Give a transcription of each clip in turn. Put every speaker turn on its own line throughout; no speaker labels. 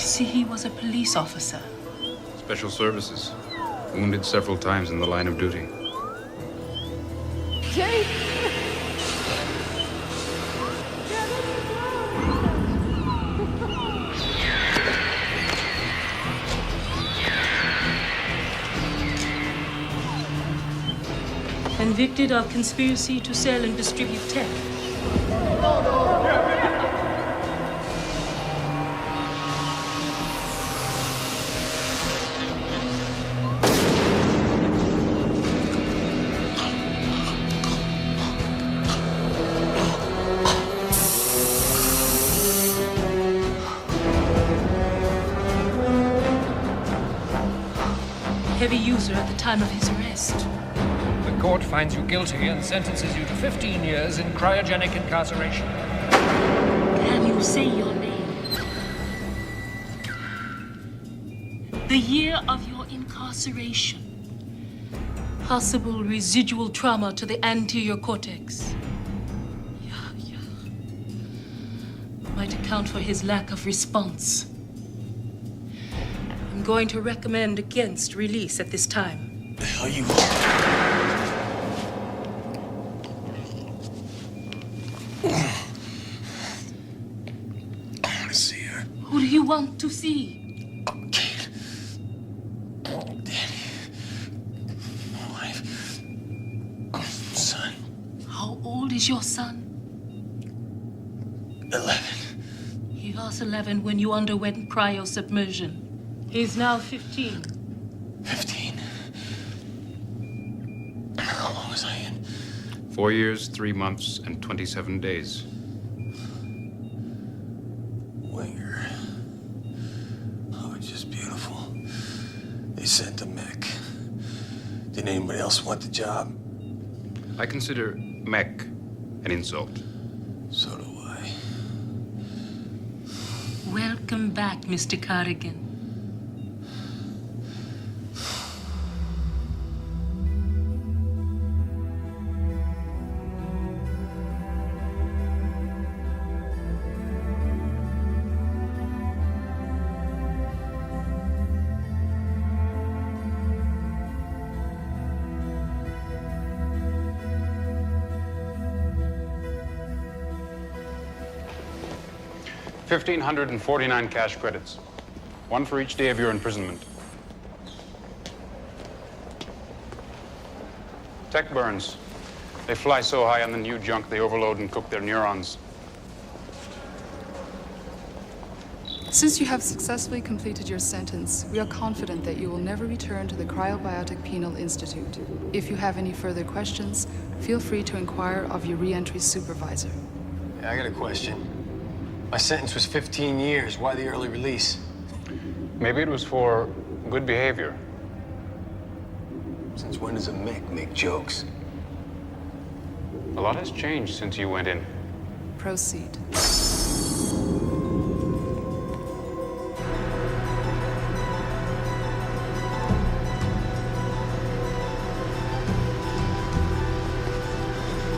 see he was a police officer.
Special services. Wounded several times in the line of duty.
Jake!
Convicted of conspiracy to sell and distribute tech. Heavy user at the time of his arrest.
The court finds you guilty and sentences you to 15 years in cryogenic incarceration.
Can you say your name? The year of your incarceration. Possible residual trauma to the anterior cortex. Yeah. Might account for his lack of response. I'm going to recommend against release at this time.
The hell you are? I want to see her.
Who do you want to see?
Kate. Danny. My wife. Son.
How old is your son?
11.
He was 11 when you underwent cryosubmersion. He's now 15.
15. How long was I in?
4 years, 3 months, and 27 days.
Winger. Oh, it's just beautiful. They sent a mech. Did anybody else want the job?
I consider mech an insult.
So do I.
Welcome back, Mr. Cardigan.
$1,549 cash credits. One for each day of your imprisonment. Tech burns. They fly so high on the new junk, they overload and cook their neurons.
Since you have successfully completed your sentence, we are confident that you will never return to the Cryobiotic Penal Institute. If you have any further questions, feel free to inquire of your re-entry supervisor.
Yeah, I got a question. My sentence was 15 years. Why the early release?
Maybe it was for good behavior.
Since when does a mech make jokes?
A lot has changed since you went in.
Proceed.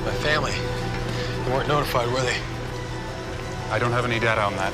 My family. They weren't notified, were they?
I don't have any data on that.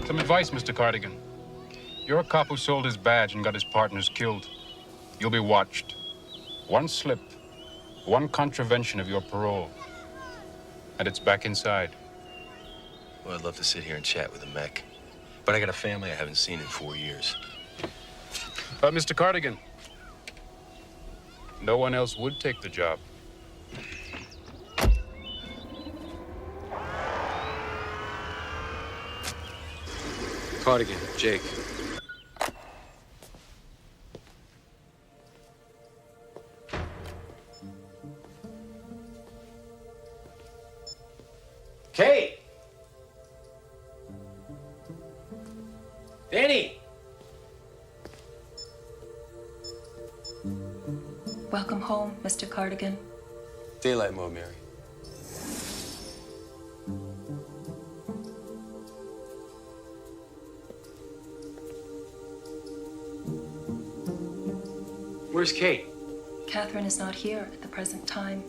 Some advice, Mr. Cardigan. You're a cop who sold his badge and got his partners killed. You'll be watched. One slip, one contravention of your parole, and it's back inside.
Well, I'd love to sit here and chat with a mech. But I got a family I haven't seen in 4 years.
Mr. Cardigan, no one else would take the job.
Cardigan, Jake.
Kate! Danny!
Welcome home, Mr. Cardigan.
Daylight mode, Mary.
Where's Kate?
Catherine is not here at the present time.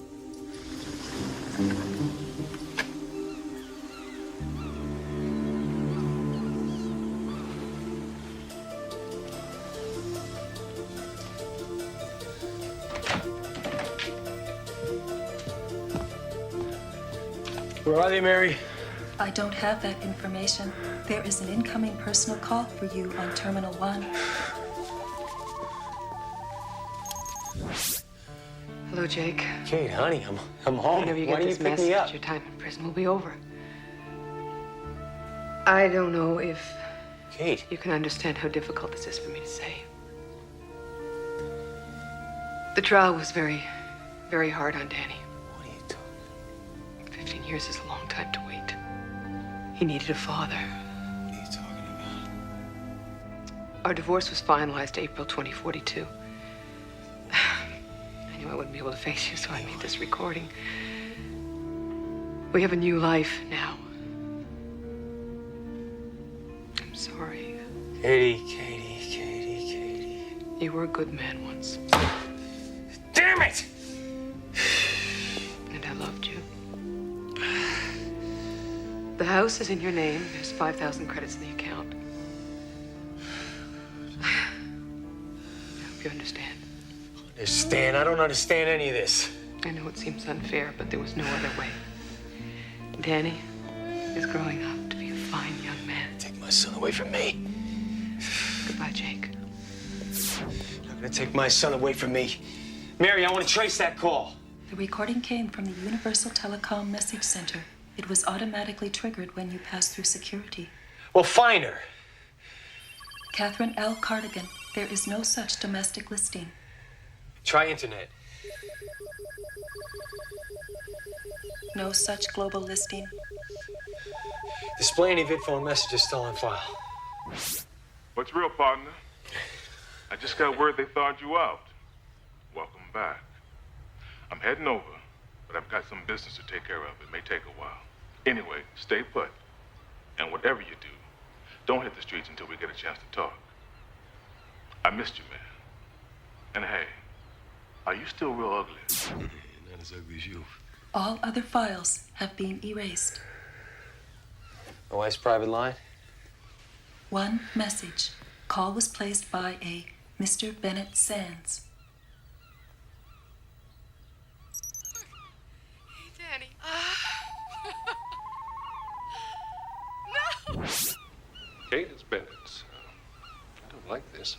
Where are they, Mary?
I don't have that information. There is an incoming personal call for you on Terminal 1.
Hello, Jake.
Kate, honey, I'm home.
Whenever you
Why
get
don't you
this
pick me
message,
up?
your time in prison will be over. I don't know if
Kate.
you can understand how difficult this is for me to say. The trial was very, very hard on Danny.
What are you talking
15 years is a long time to wait. He needed a father.
What are you talking about?
Our divorce was finalized April 2042. I knew I wouldn't be able to face you, so I made this recording. We have a new life now. I'm sorry.
Katie.
You were a good man once,
Damn it!
and I loved you. The house is in your name. There's 5,000 credits in the account. I hope you understand.
Understand? I don't understand any of this.
I know it seems unfair, but there was no other way. Danny is growing up to be a fine young man.
Take my son away from me.
Goodbye, Jake.
You're not gonna take my son away from me. Mary, I want to trace that call.
The recording came from the Universal Telecom Message Center. It was automatically triggered when you passed through security.
Well, find her.
Catherine L. Cardigan, there is no such domestic listing.
Try internet.
No such global listing.
Display any vidphone messages still on file.
What's real, partner? I just got word they thawed you out. Welcome back. I'm heading over, but I've got some business to take care of. It may take a while. Anyway, stay put. And whatever you do, don't hit the streets until we get a chance to talk. I missed you, man. And hey, are you still real ugly?
Not as ugly as you.
All other files have been erased.
My wife's private line?
One message. Call was placed by a Mr. Bennett Sands.
Hey, Danny.
Kate, it's Bennett. I don't like this.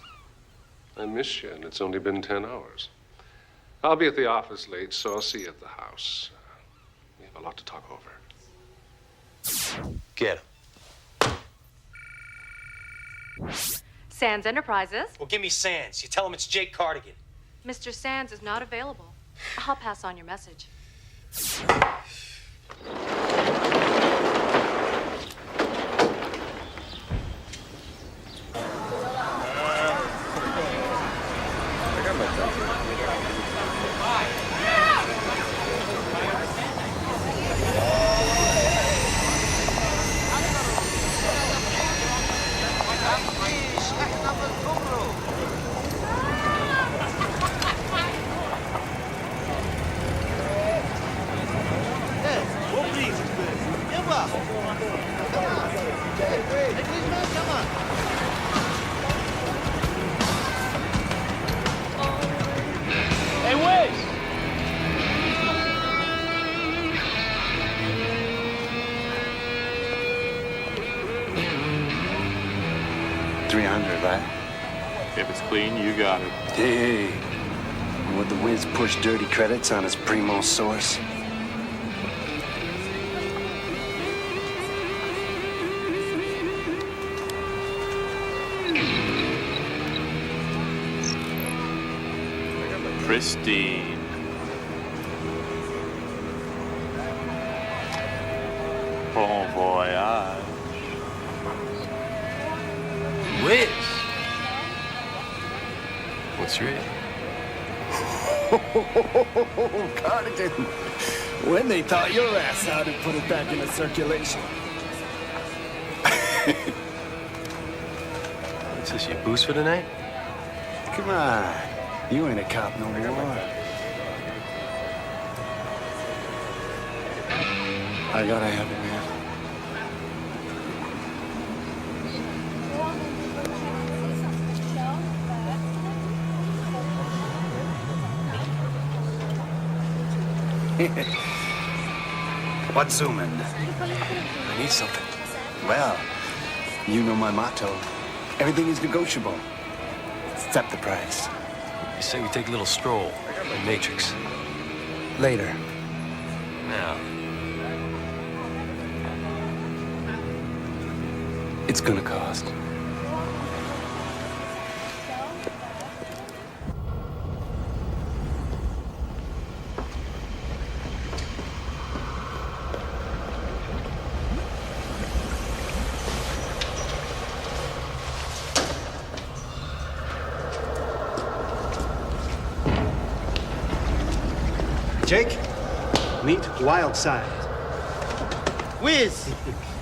I miss you, and it's only been 10 hours. I'll be at the office late, so I'll see you at the house. We have a lot to talk over.
Get him.
Sands Enterprises.
Well, give me Sands. You tell him it's Jake Cardigan.
Mr. Sands is not available. I'll pass on your message.
Hey, Wiz!
$300, right?
If it's clean, you got it.
Hey, and would the Wiz push dirty credits on his primo source?
Pristine. Bon voyage.
Wiz!
What's your age?
Cardigan, when they taught your ass how to put it back into circulation.
What's this, your boost for tonight?
Come on, you ain't a cop no more. I gotta have it, man. What's zooming?
I need something.
Well, you know my motto. Everything is negotiable, except the price.
You say we take a little stroll. The Matrix.
Later.
Now.
It's gonna cost.
Jake, meet Wildside. Wiz,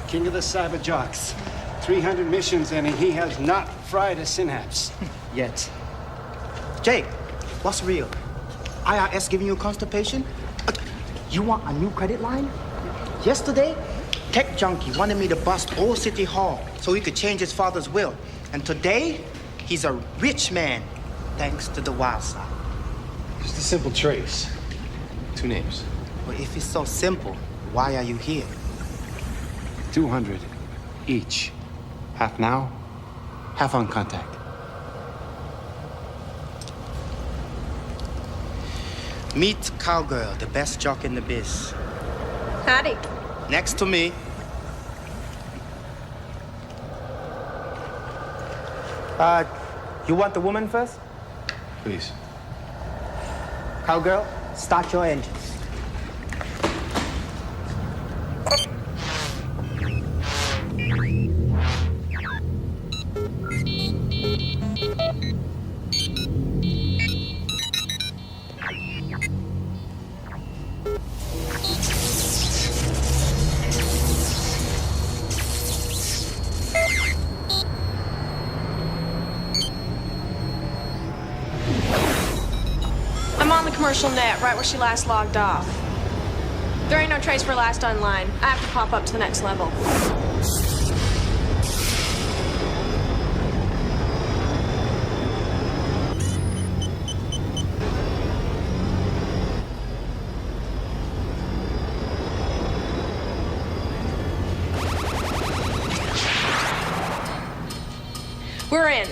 king of the cyber jocks. 300 missions and he has not fried a synapse. Yet.
Jake, what's real? IRS giving you constipation? You want a new credit line? Yesterday, Tech Junkie wanted me to bust Old City Hall so he could change his father's will. And today, he's a rich man, thanks to the Wildside.
Just a simple trace. 2 names.
Well, if it's so simple, why are you here?
200 each. Half now, half on contact.
Meet Cowgirl, the best jock in the biz.
Howdy.
Next to me. You want the woman first?
Please.
Cowgirl, start your engines.
I'm on the commercial net, right where she last logged off. There ain't no trace for last online. I have to pop up to the next level. We're in.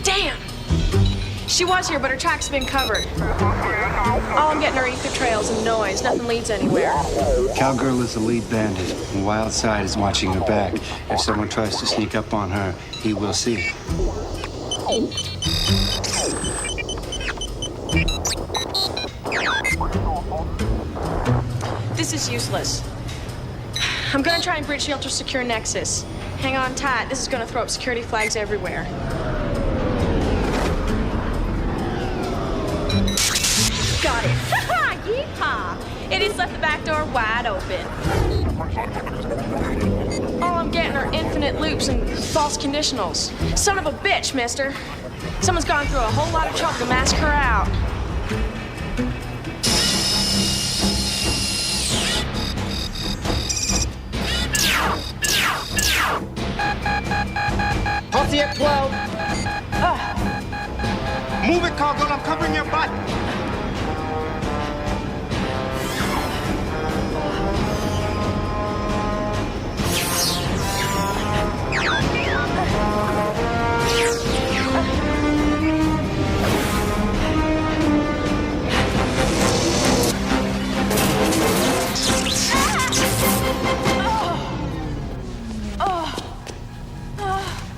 Damn! She was here, but her track's been covered. All I'm getting are ether trails and noise. Nothing leads anywhere.
Cowgirl is the lead bandit, and Wildside is watching her back. If someone tries to sneak up on her, he will see.
This is useless. I'm gonna try and breach the ultra-secure nexus. Hang on tight. This is gonna throw up security flags everywhere. Got it. Yeehaw! It has left the back door wide open. All I'm getting are infinite loops and false conditionals. Son of a bitch, mister. Someone's gone through a whole lot of trouble to mask her out.
Posse at 12. Move it, Cowgirl. I'm covering your butt.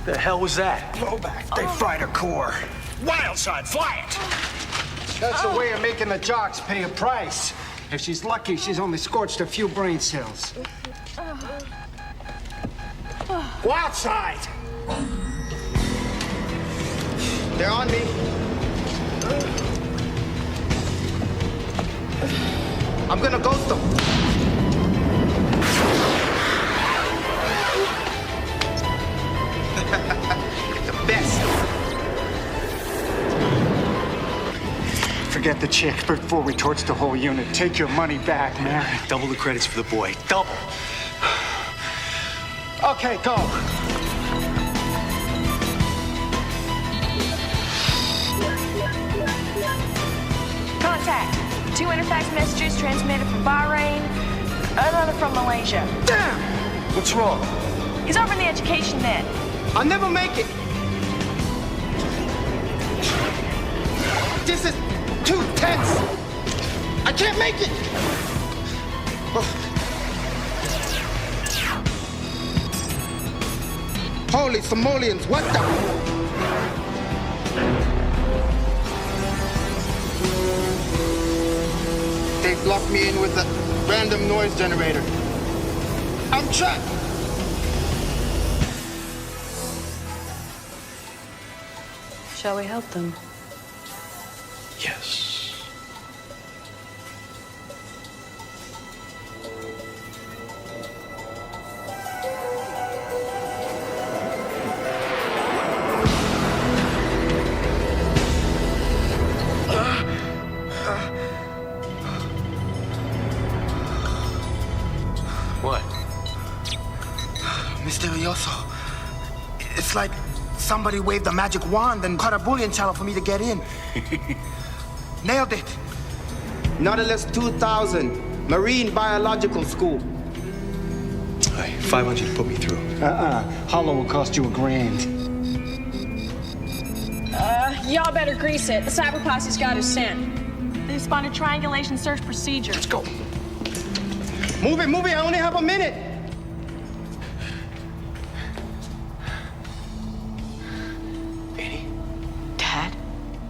The hell was that? Blowback. They fried her core. Wildside, fly it!
That's a way of making the jocks pay a price. If she's lucky, she's only scorched a few brain cells. Go outside!
They're on me. I'm gonna ghost them. The best.
Forget the chick before we torch the whole unit. Take your money back, man.
Double the credits for the boy. Double.
Okay, go.
Contact. 2 interfax messages transmitted from Bahrain, another from Malaysia.
Damn! What's wrong?
He's over in the education net.
I'll never make it. This is too tense. I can't make it. Holy Somalians, what the? They've locked me in with a random noise generator. I'm trapped.
Shall we help them?
Yes. What?
Misterioso. It's like somebody waved a magic wand and cut a Boolean channel for me to get in. Nailed it. Nautilus 2000, Marine Biological School.
All right, 500 to put me through.
Hollow will cost you $1,000.
Y'all better grease it. The cyber posse's got his scent. They spawned a triangulation search procedure.
Let's go. Move it, I only have a minute.
Dad,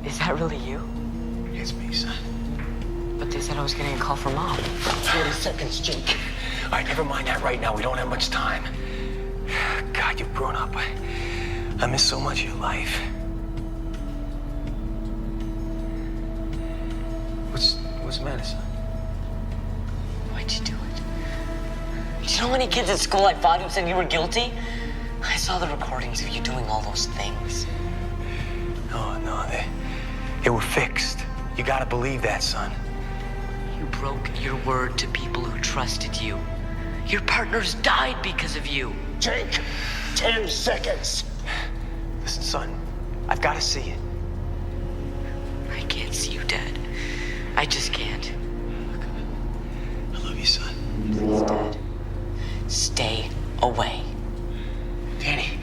is that really you?
It's me, son.
But they said I was getting a call from Mom.
40 seconds, Jake. All right, never mind that right now. We don't have much time. God, you've grown up. I miss so much of your life. What's the matter, son?
Why'd you do it? Do you know how many kids at school I fought who said you were guilty? I saw the recordings of you doing all those things.
No, they were fixed. You gotta believe that, son.
You broke your word to people who trusted you. Your partners died because of you.
Jake, 10 seconds. Listen, son, I've gotta see it.
I can't see you, Dad. I just can't.
I love you, son.
Please, Dad. Stay away.
Annie.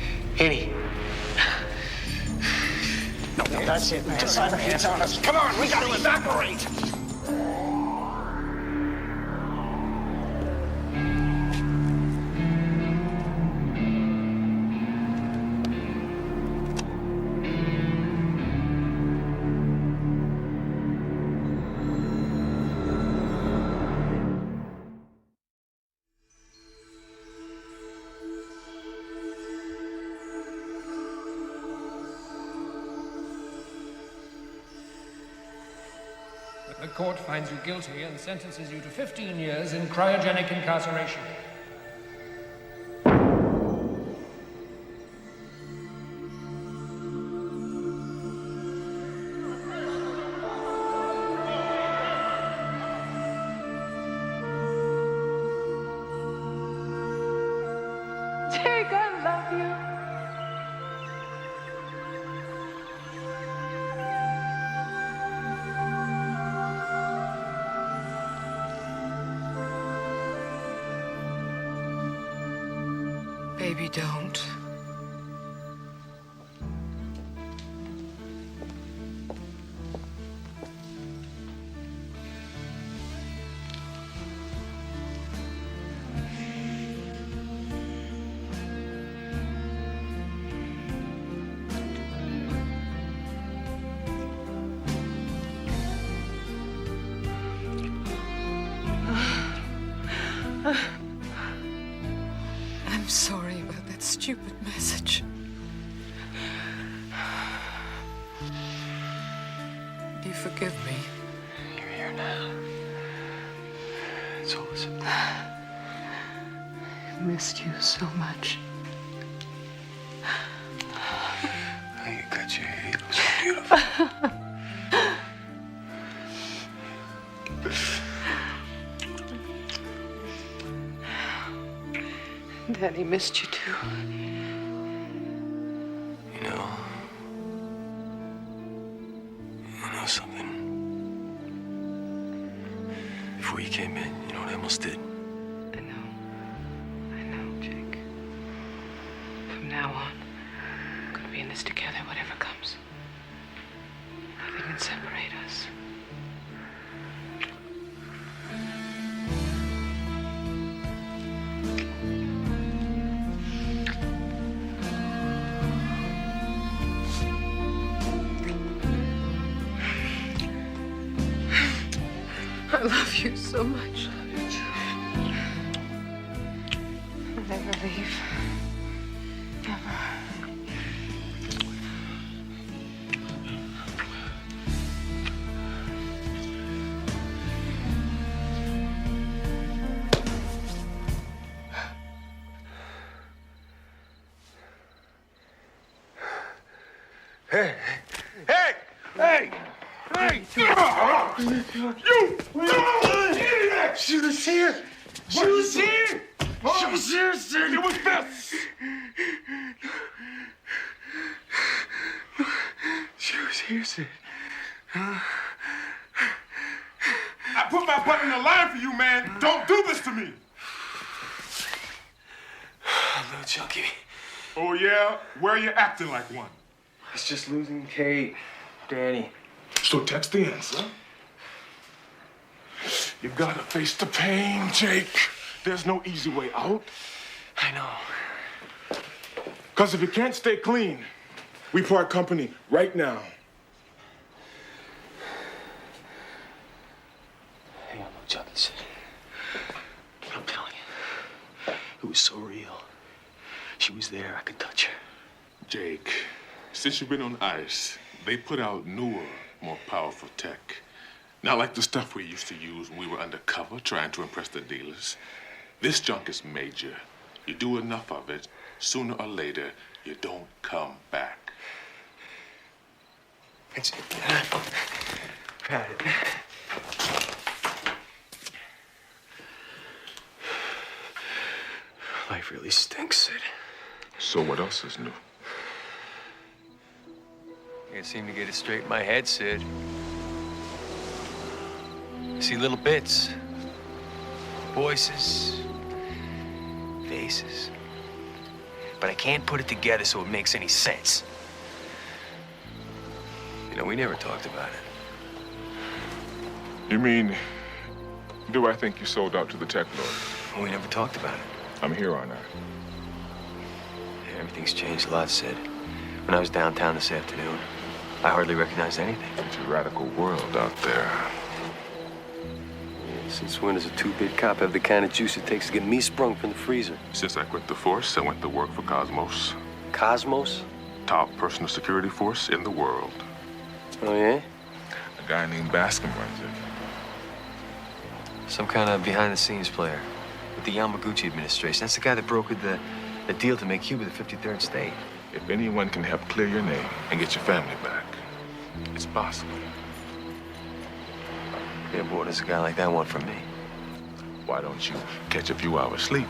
No, that's it, man. Just our hands on us. Come on, we gotta evaporate.
The court finds you guilty and sentences you to 15 years in cryogenic incarceration.
Jake, I love you. Baby, don't. I'm sorry about that stupid message. Do you forgive me?
You're here now. It's all this.
I missed you so much.
Oh, you got your hair. You look so beautiful.
Daddy missed you too.
You know something? Before you came in, you know what I almost did?
I know, Jake. From now on, we're gonna be in this together, whatever comes. Nothing can separate us. I love you so much. I'll never leave. Never.
Hey! Hey! Hey! Hey! You!
She was here! She was here! She was here, Sid!
It was this!
She was here, Sid.
I put my butt in the line for you, man. Don't do this to me.
Little Chunky.
Oh, yeah? Where are you acting like one?
It's just losing Kate, Danny.
So text the answer. You gotta face the pain, Jake. There's no easy way out.
I know.
Because if you can't stay clean, we part company right now.
Hey, I'm no junkie, Sid. I'm telling you, it was so real. She was there, I could touch her.
Jake, since you've been on ice, they put out newer, more powerful tech. Not like the stuff we used to use when we were undercover trying to impress the dealers. This junk is major. You do enough of it, sooner or later, you don't come back.
It's Pat. Life really stinks, Sid.
So what else is new?
Can't seem to get it straight in my head, Sid. I see little bits. Voices. Faces. But I can't put it together so it makes any sense. You know, we never talked about it.
You mean, do I think you sold out to the tech lord?
We never talked about it.
I'm here on that.
Yeah, everything's changed a lot, Sid. When I was downtown this afternoon, I hardly recognized anything.
It's a radical world out there.
Yeah, since when does a two-bit cop have the kind of juice it takes to get me sprung from the freezer?
Since I quit the force, I went to work for Cosmos.
Cosmos?
Top personal security force in the world.
Oh, yeah?
A guy named Bascom runs it.
Some kind of behind-the-scenes player with the Yamaguchi administration. That's the guy that brokered the deal to make Cuba the 53rd state.
If anyone can help clear your name and get your family back, it's possible.
Yeah, but what does a guy like that want from me?
Why don't you catch a few hours sleep?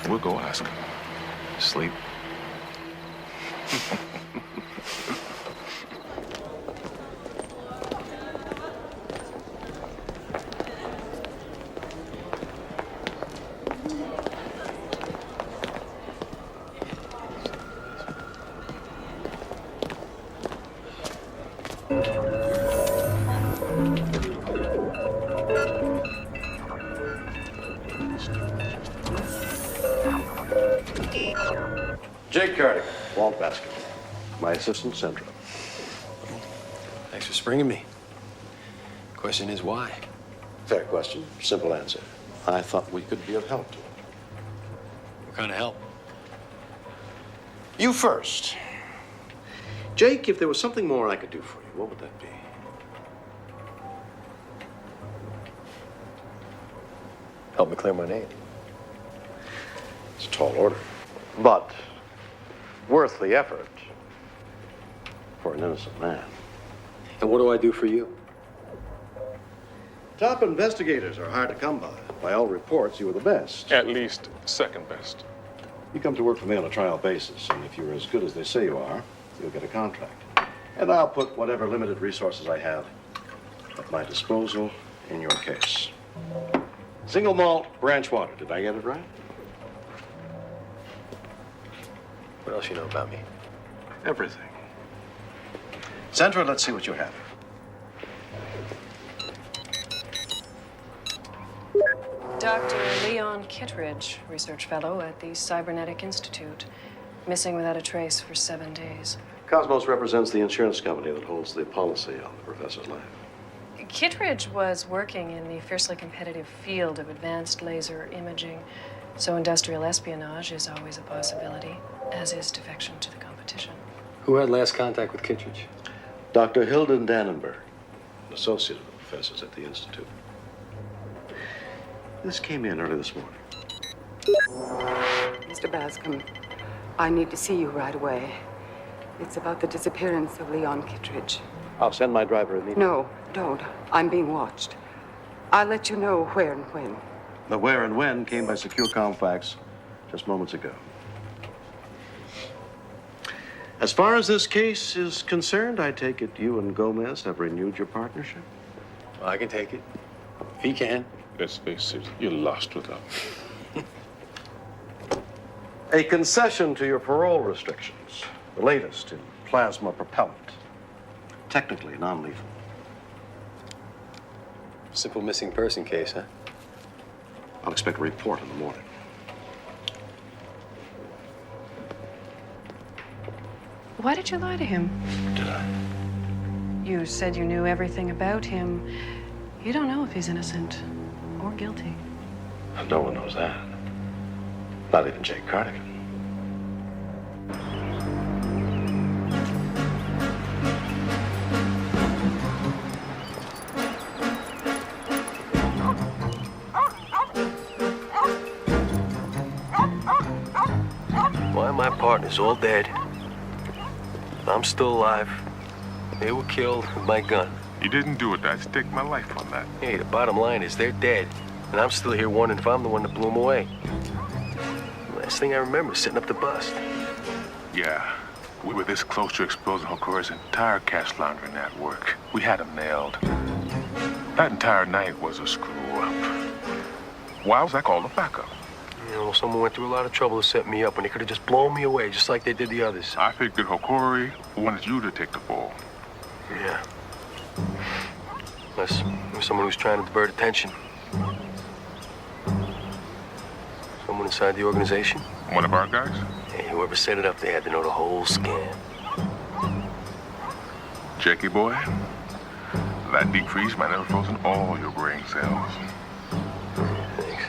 We'll go ask him.
Sleep?
Jake Cardigan, Walt Baskin. My assistant, Central.
Thanks for springing me. Question is why?
Fair question, simple answer. I thought we could be of help to him.
What kind of help?
You first. Jake, if there was something more I could do for you, what would that be?
Help me clear my name.
It's a tall order, but worth the effort for an innocent man.
And what do I do for you?
Top investigators are hard to come by. By all reports, you were the best.
At least second best.
You come to work for me on a trial basis, and if you're as good as they say you are, you'll get a contract. And I'll put whatever limited resources I have at my disposal in your case. Single malt, branch water. Did I get it right?
What else you know about me?
Everything. Sandra, let's see what you have.
Dr. Leon Kittredge, research fellow at the Cybernetic Institute. Missing without a trace for 7 days.
Cosmos represents the insurance company that holds the policy on the professor's life.
Kittredge was working in the fiercely competitive field of advanced laser imaging, so industrial espionage is always a possibility, as is defection to the competition.
Who had last contact with Kittredge?
Dr. Hilden Dannenberg, an associate of the professors at the Institute. This came in early this morning.
Mr. Bascom, I need to see you right away. It's about the disappearance of Leon Kittredge.
I'll send my driver immediately.
No, don't. I'm being watched. I'll let you know where and when.
The where and when came by secure comm fax just moments ago. As far as this case is concerned, I take it you and Gomez have renewed your partnership?
Well, I can take it. If he can.
Let's face it, you're lost without me.
A concession to your parole restrictions, the latest in plasma propellant. Technically non-lethal.
Simple missing person case, huh?
I'll expect a report in the morning.
Why did you lie to him?
Did I?
You said you knew everything about him. You don't know if he's innocent or guilty.
No one knows that. Not even Jake Cardigan.
Why my partner's all dead. I'm still alive. They were killed with my gun.
You didn't do it. I'd stake my life on that.
Hey, the bottom line is they're dead. And I'm still here wondering if I'm the one that blew them away. Last thing I remember is setting up the bust.
Yeah. We were this close to exposing Hokura's entire cash laundering network. We had him nailed. That entire night was a screw-up. Why was that called a backup?
You know, someone went through a lot of trouble to set me up when they could have just blown me away, just like they did the others.
I figured Hokuri wanted you to take the fall.
Yeah. Unless it was someone who's trying to divert attention. Someone inside the organization?
One of our guys?
Hey, whoever set it up, they had to know the whole scam.
Jakey boy, that deep freeze might have frozen all your brain cells.
Thanks.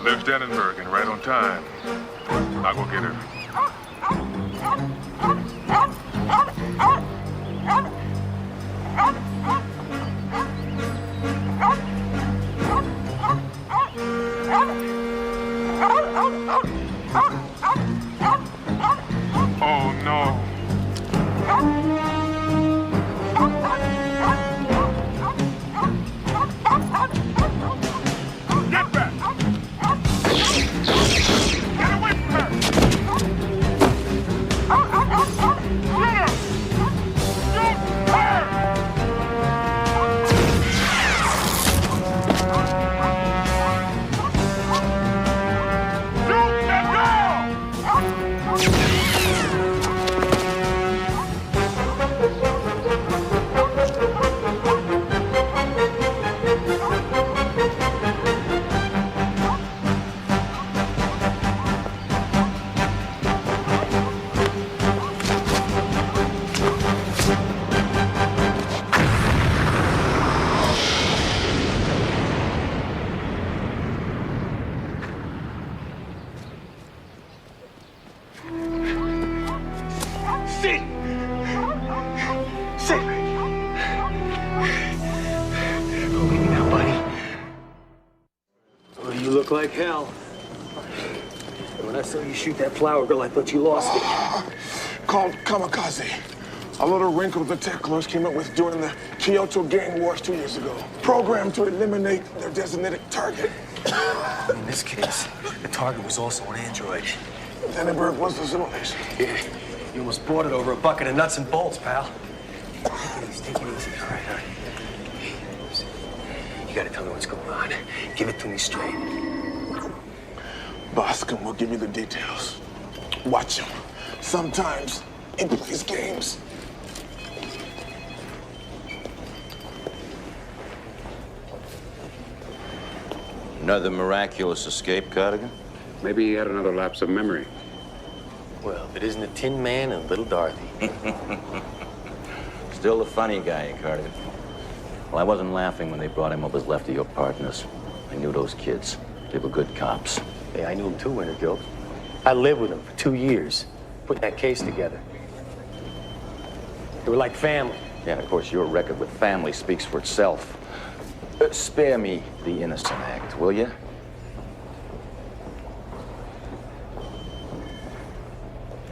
There's Dannenberg and right on time. I'll go get her. Oh no. Get back! Get away from her! Get her! Shoot her! Shoot the girl!
look like hell. When I saw you shoot that flower girl, I thought you lost it.
Called kamikaze. A little wrinkle the Tekwars came up with during the Kyoto gang wars 2 years ago. Programmed to eliminate their designated target.
In this case, the target was also an android.
Vandenberg was the simulation.
Yeah, you almost bought it over a bucket of nuts and bolts, pal. Take it easy. All right. You gotta tell me what's going on. Give it to me straight.
Boscom will give you the details. Watch him. Sometimes he plays games.
Another miraculous escape, Cardigan?
Maybe he had another lapse of memory.
Well, if it isn't a Tin Man and Little Dorothy.
Still the funny guy, Cardigan. Well, I wasn't laughing when they brought him up as left of your partners. I knew those kids. They were good cops.
Hey, I knew him too, Wintergill. I lived with him for 2 years, putting that case together. They were like family.
Yeah, and of course, your record with family speaks for itself. Spare me the innocent act, will you?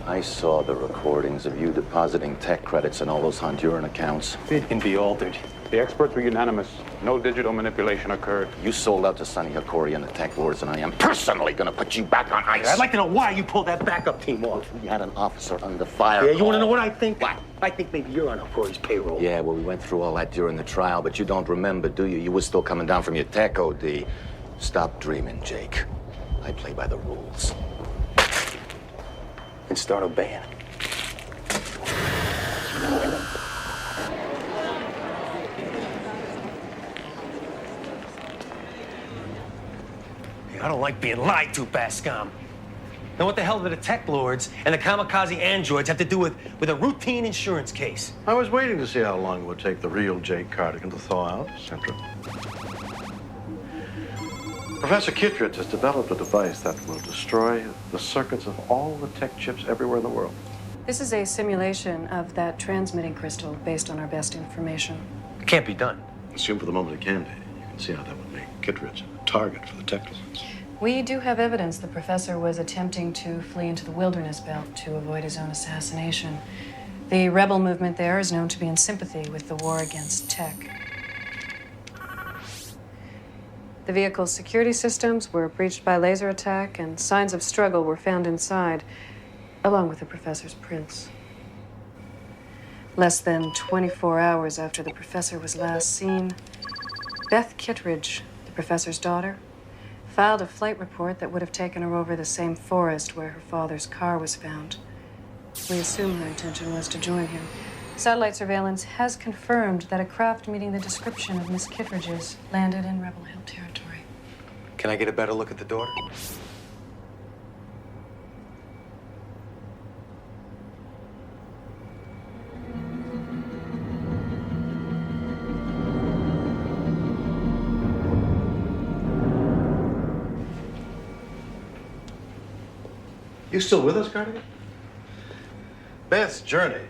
I saw the recordings of you depositing tech credits in all those Honduran accounts.
It can be altered.
The experts were unanimous. No digital manipulation occurred.
You sold out to Sonny Hikori and the tech wars, and I am personally gonna put you back on ice.
I'd like to know why you pulled that backup team off.
We had an officer under fire.
Yeah, you want to know what I think? What? I think maybe you're on Hikori's payroll.
Yeah, well, we went through all that during the trial, but you don't remember, do you? You were still coming down from your tech OD. Stop dreaming, Jake. I play by the rules.
And start obeying. I don't like being lied to, Bascom. Now, what the hell do the tech lords and the kamikaze androids have to do with a routine insurance case?
I was waiting to see how long it would take the real Jake Cardigan to thaw out, Centra. Professor Kittredge has developed a device that will destroy the circuits of all the tech chips everywhere in the world.
This is a simulation of that transmitting crystal based on our best information.
It can't be done.
Assume for the moment it can be. You can see how that would make Kittredge a target for the tech lords.
We do have evidence the professor was attempting to flee into the wilderness belt to avoid his own assassination. The rebel movement there is known to be in sympathy with the war against tech. The vehicle's security systems were breached by laser attack, and signs of struggle were found inside, along with the professor's prints. Less than 24 hours after the professor was last seen, Beth Kittredge, the professor's daughter, filed a flight report that would have taken her over the same forest where her father's car was found. We assume her intention was to join him. Satellite surveillance has confirmed that a craft meeting the description of Miss Kittredge's landed in Rebel Hill territory.
Can I get a better look at the daughter?
You still with us, Cardigan? Beth's journey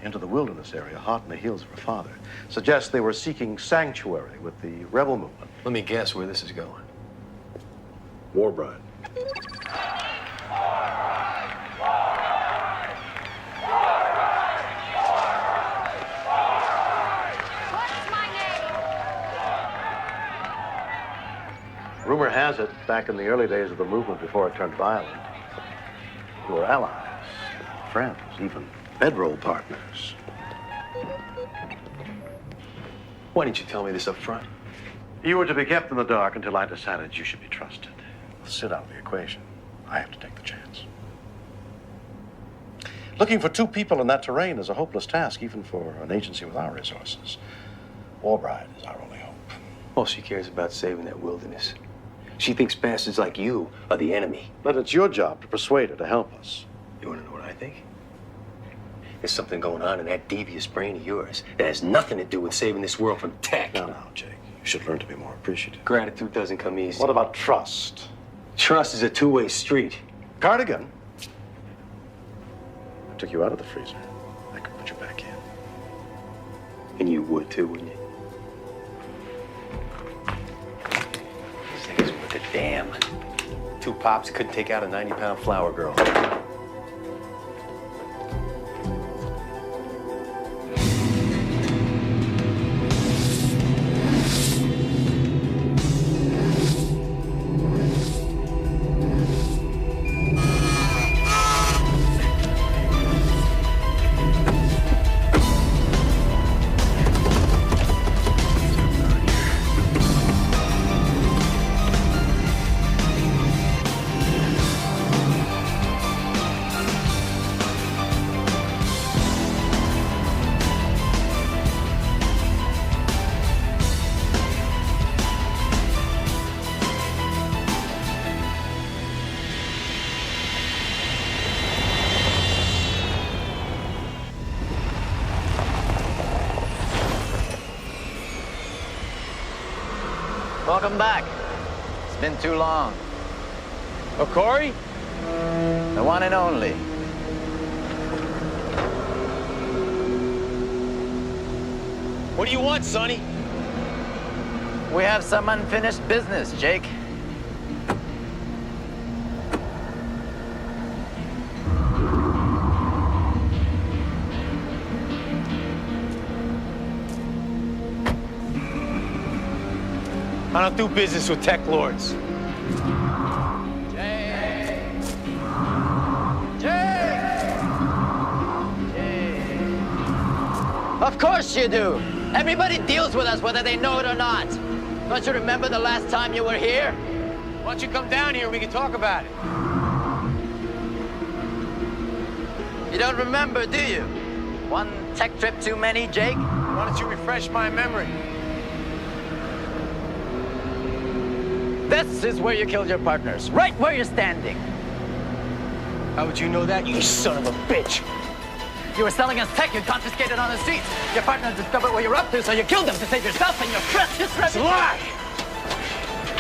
into the wilderness area, hot in the heels of her father, suggests they were seeking sanctuary with the rebel movement.
Let me guess where this is going.
War bride. Rumor has it, back in the early days of the movement before it turned violent, you were allies, friends, even bedroll partners.
Why didn't you tell me this up front?
You were to be kept in the dark until I decided you should be trusted. Sit out of the equation. I have to take the chance. Looking for two people in that terrain is a hopeless task, even for an agency with our resources. War bride is our only hope.
All she cares about saving that wilderness. She thinks bastards like you are the enemy.
But it's your job to persuade her to help us.
You want to know what I think? There's something going on in that devious brain of yours that has nothing to do with saving this world from tech.
No, Jake. You should learn to be more appreciative.
Gratitude doesn't come easy.
What about trust?
Trust is a two-way street.
Cardigan. I took you out of the freezer. I could put you back in.
And you would too, wouldn't you? This thing is worth it. damn. 2 pops couldn't take out a 90-pound flower girl.
Welcome back. It's been too long.
Oh, Corey?
The one and only.
What do you want, Sonny?
We have some unfinished business, Jake.
I don't do business with tech lords.
Of course you do. Everybody deals with us whether they know it or not. Don't you remember the last time you were here?
Why don't you come down here and we can talk about it?
You don't remember, do you? One tech trip too many, Jake?
Why don't you refresh my memory?
This is where you killed your partners, right where you're standing.
How would you know that, you son of a bitch?
You were selling us tech you confiscated on the streets. Your partner discovered what you're up to, so you killed them to save yourself and your precious reputation.
It's a lie!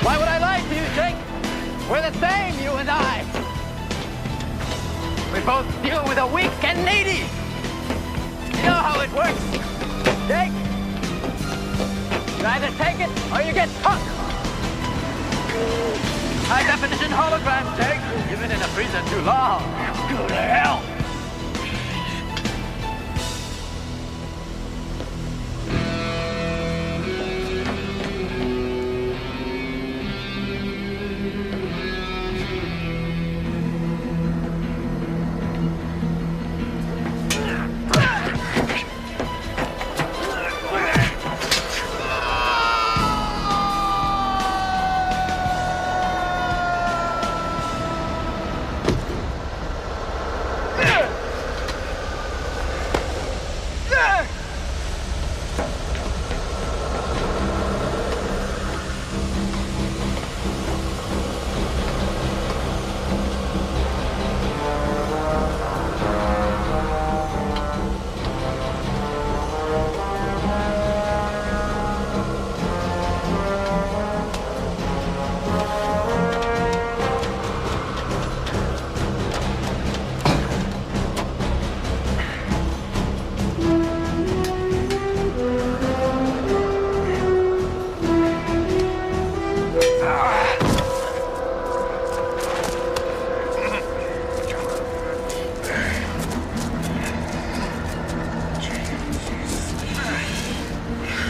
Why would I lie to you, Jake? We're the same, you and I. We both deal with the weak and needy. You know how it works, Jake. You either take it or you get punked. High definition hologram, Jake. You've been in a freezer too long. Go to hell.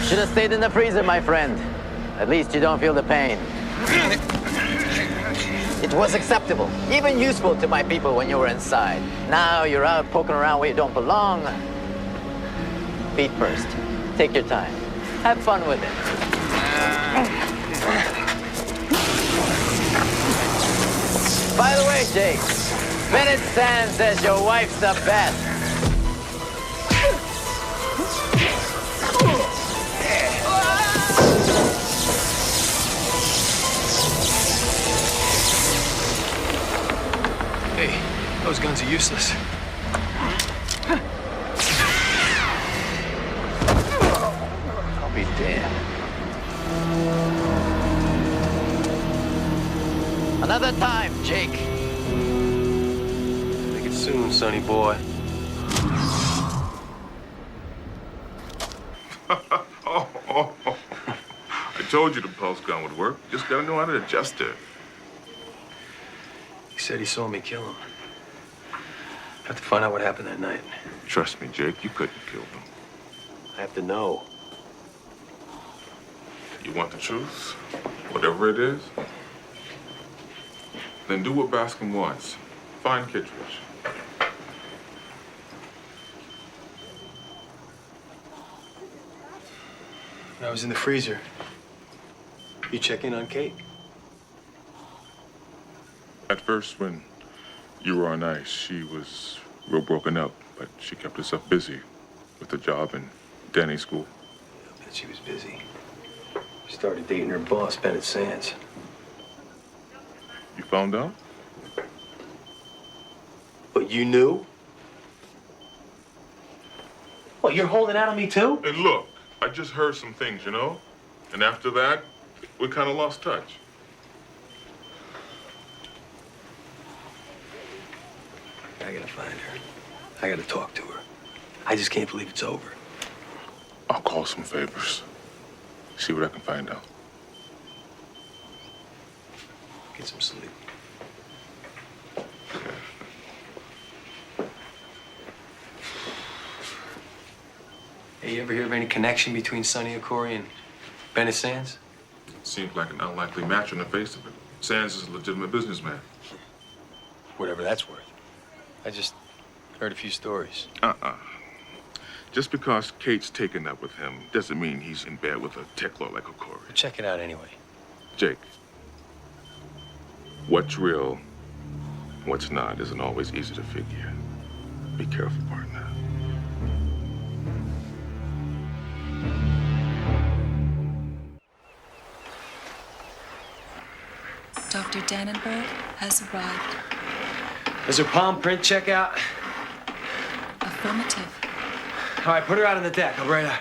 Should have stayed in the freezer, my friend. At least you don't feel the pain. It was acceptable, even useful to my people when you were inside. Now you're out poking around where you don't belong. Feet first. Take your time. Have fun with it. By the way, Jake, Bennett Sands says your wife's the best.
Hey, those guns are useless.
I'll be damned. Another time, Jake.
Make it soon, sonny boy.
I
told you the pulse gun would work. You just gotta know how to adjust it.
He said he saw me kill him. I have to find out what happened that night.
Trust me, Jake, you couldn't kill him.
I have to know.
You want the truth? Whatever it is? Then do what Bascom wants. Find Kittredge.
I was in the freezer. You check in on Kate?
At first, when you were on ice, she was real broken up, but she kept herself busy with the job and Danny school.
I bet she was busy. She started dating her boss, Bennett Sands.
You found out?
But you knew? What, you're holding out on me too?
Hey, look, I just heard some things, you know? And after that, we kind of lost touch.
I gotta find her. I gotta talk to her. I just can't believe it's over.
I'll call some favors. See what I can find out.
Get some sleep. Hey, you ever hear of any connection between Sonny Okori and Bennett Sands?
Seems like an unlikely match on the face of it. Sands is a legitimate businessman.
Whatever that's worth. I just heard a few stories.
Just because Kate's taken up with him doesn't mean he's in bed with a Tekwar like Okori.
Check it out anyway.
Jake, what's real, what's not, isn't always easy to figure. Be careful, partner.
Dr. Dannenberg has arrived.
Does her palm print check out?
Affirmative.
All right, put her out on the deck. I'll be right out.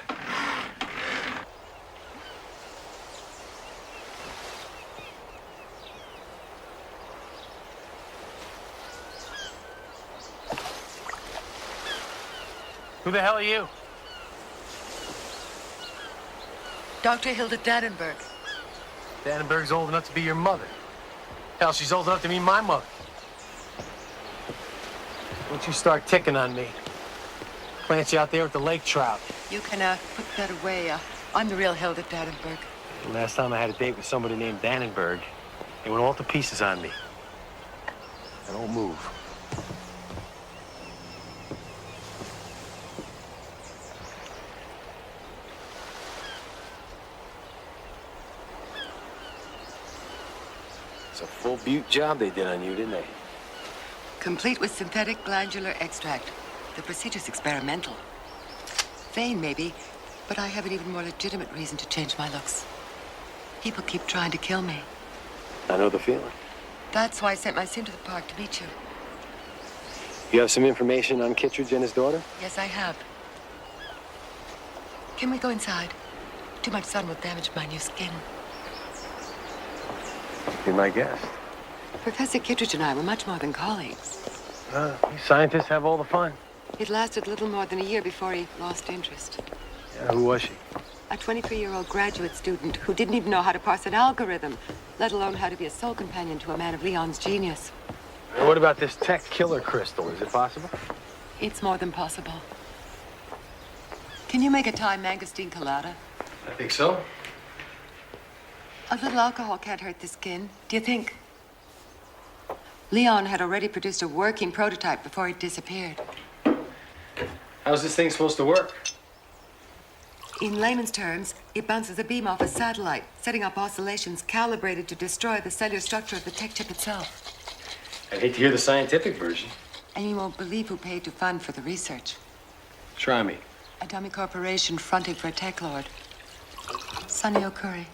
Who the hell are you?
Dr. Hilda Dannenberg.
Dannenberg's old enough to be your mother. Hell, she's old enough to be my mother. Don't you start ticking on me. Clancy out there with the lake trout.
You can put that away. I'm the real Hilda Dannenberg.
The last time I had a date with somebody named Dannenberg, they went all to pieces on me. I don't move. It's a full butte job they did on you, didn't they?
Complete with synthetic glandular extract. The procedure's experimental. Vain, maybe, but I have an even more legitimate reason to change my looks. People keep trying to kill me.
I know the feeling.
That's why I sent my sim to the park to meet you.
You have some information on Kittredge and his daughter?
Yes, I have. Can we go inside? Too much sun will damage my new skin.
Be my guest.
Professor Kittredge and I were much more than colleagues.
You scientists have all the fun.
It lasted little more than a year before he lost interest.
Yeah, who was she?
A 23-year-old graduate student who didn't even know how to parse an algorithm, let alone how to be a soul companion to a man of Leon's genius.
And what about this tech killer crystal? Is it possible?
It's more than possible. Can you make a Thai mangosteen colada?
I think so.
A little alcohol can't hurt the skin. Do you think? Leon had already produced a working prototype before he disappeared.
How's this thing supposed to work?
In layman's terms, it bounces a beam off a satellite, setting up oscillations calibrated to destroy the cellular structure of the tech chip itself.
I'd hate to hear the scientific version.
And you won't believe who paid to fund for the research.
Try me.
A dummy corporation fronting for a tech lord. Sonny Okori.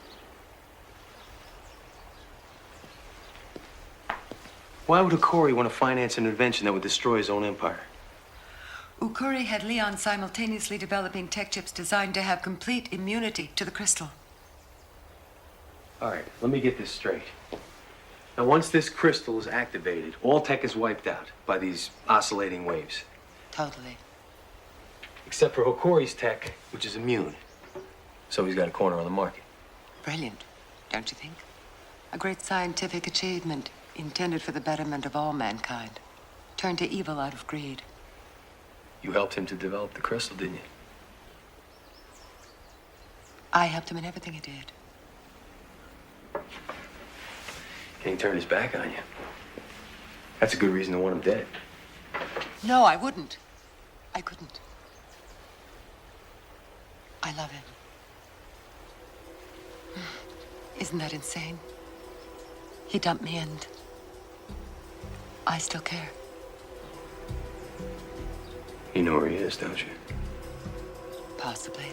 Why would Okori want to finance an invention that would destroy his own empire?
Okori had Leon simultaneously developing tech chips designed to have complete immunity to the crystal.
All right, let me get this straight. Now, once this crystal is activated, all tech is wiped out by these oscillating waves.
Totally.
Except for Okori's tech, which is immune. So he's got a corner on the market.
brilliant, don't you think? A great scientific achievement intended for the betterment of all mankind, turned to evil out of greed.
You helped him to develop the crystal, didn't you?
I helped him in everything he did.
Can he turn his back on you? That's a good reason to want him dead.
No, I wouldn't. I couldn't. I love him. Isn't that insane? He dumped me and I still care.
You know where he is, don't you?
Possibly.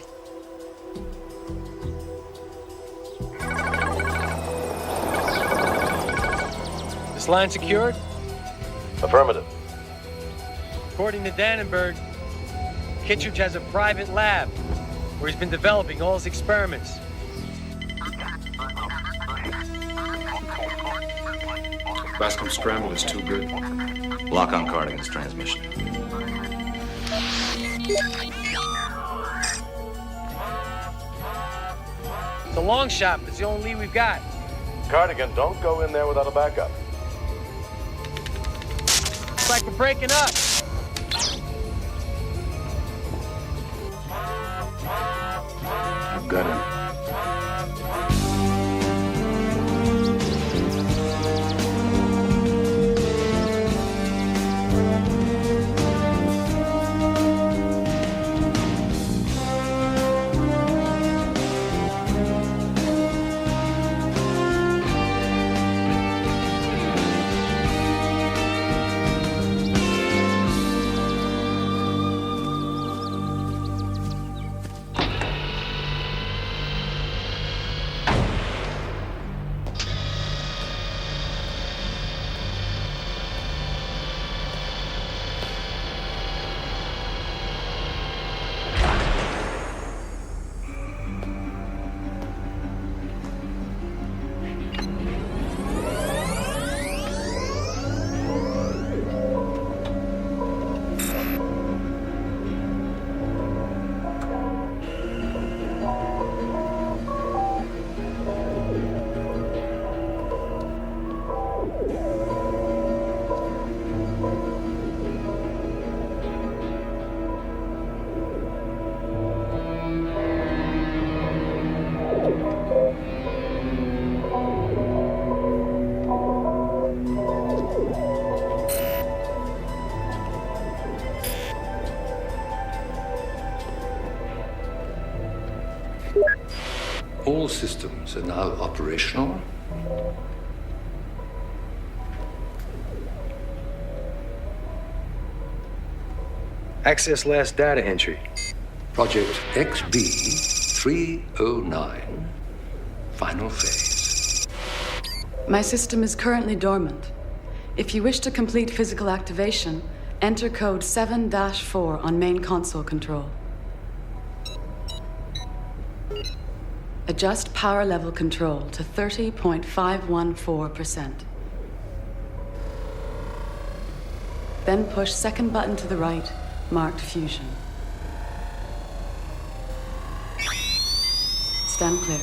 This line secured?
Affirmative.
According to Dannenberg, Kittredge has a private lab where he's been developing all his experiments.
Bascom's scramble is too good.
Lock on Cardigan's transmission.
It's a long shot, but it's the only lead we've got.
Cardigan, don't go in there without a backup.
It's like we're breaking up.
I've got him.
All systems are now operational.
Access last data entry.
Project XB-309. Final phase.
My system is currently dormant. If you wish to complete physical activation, enter code 7-4 on main console control. Adjust power level control to 30.514%. Then push second button to the right, marked fusion. Stand clear.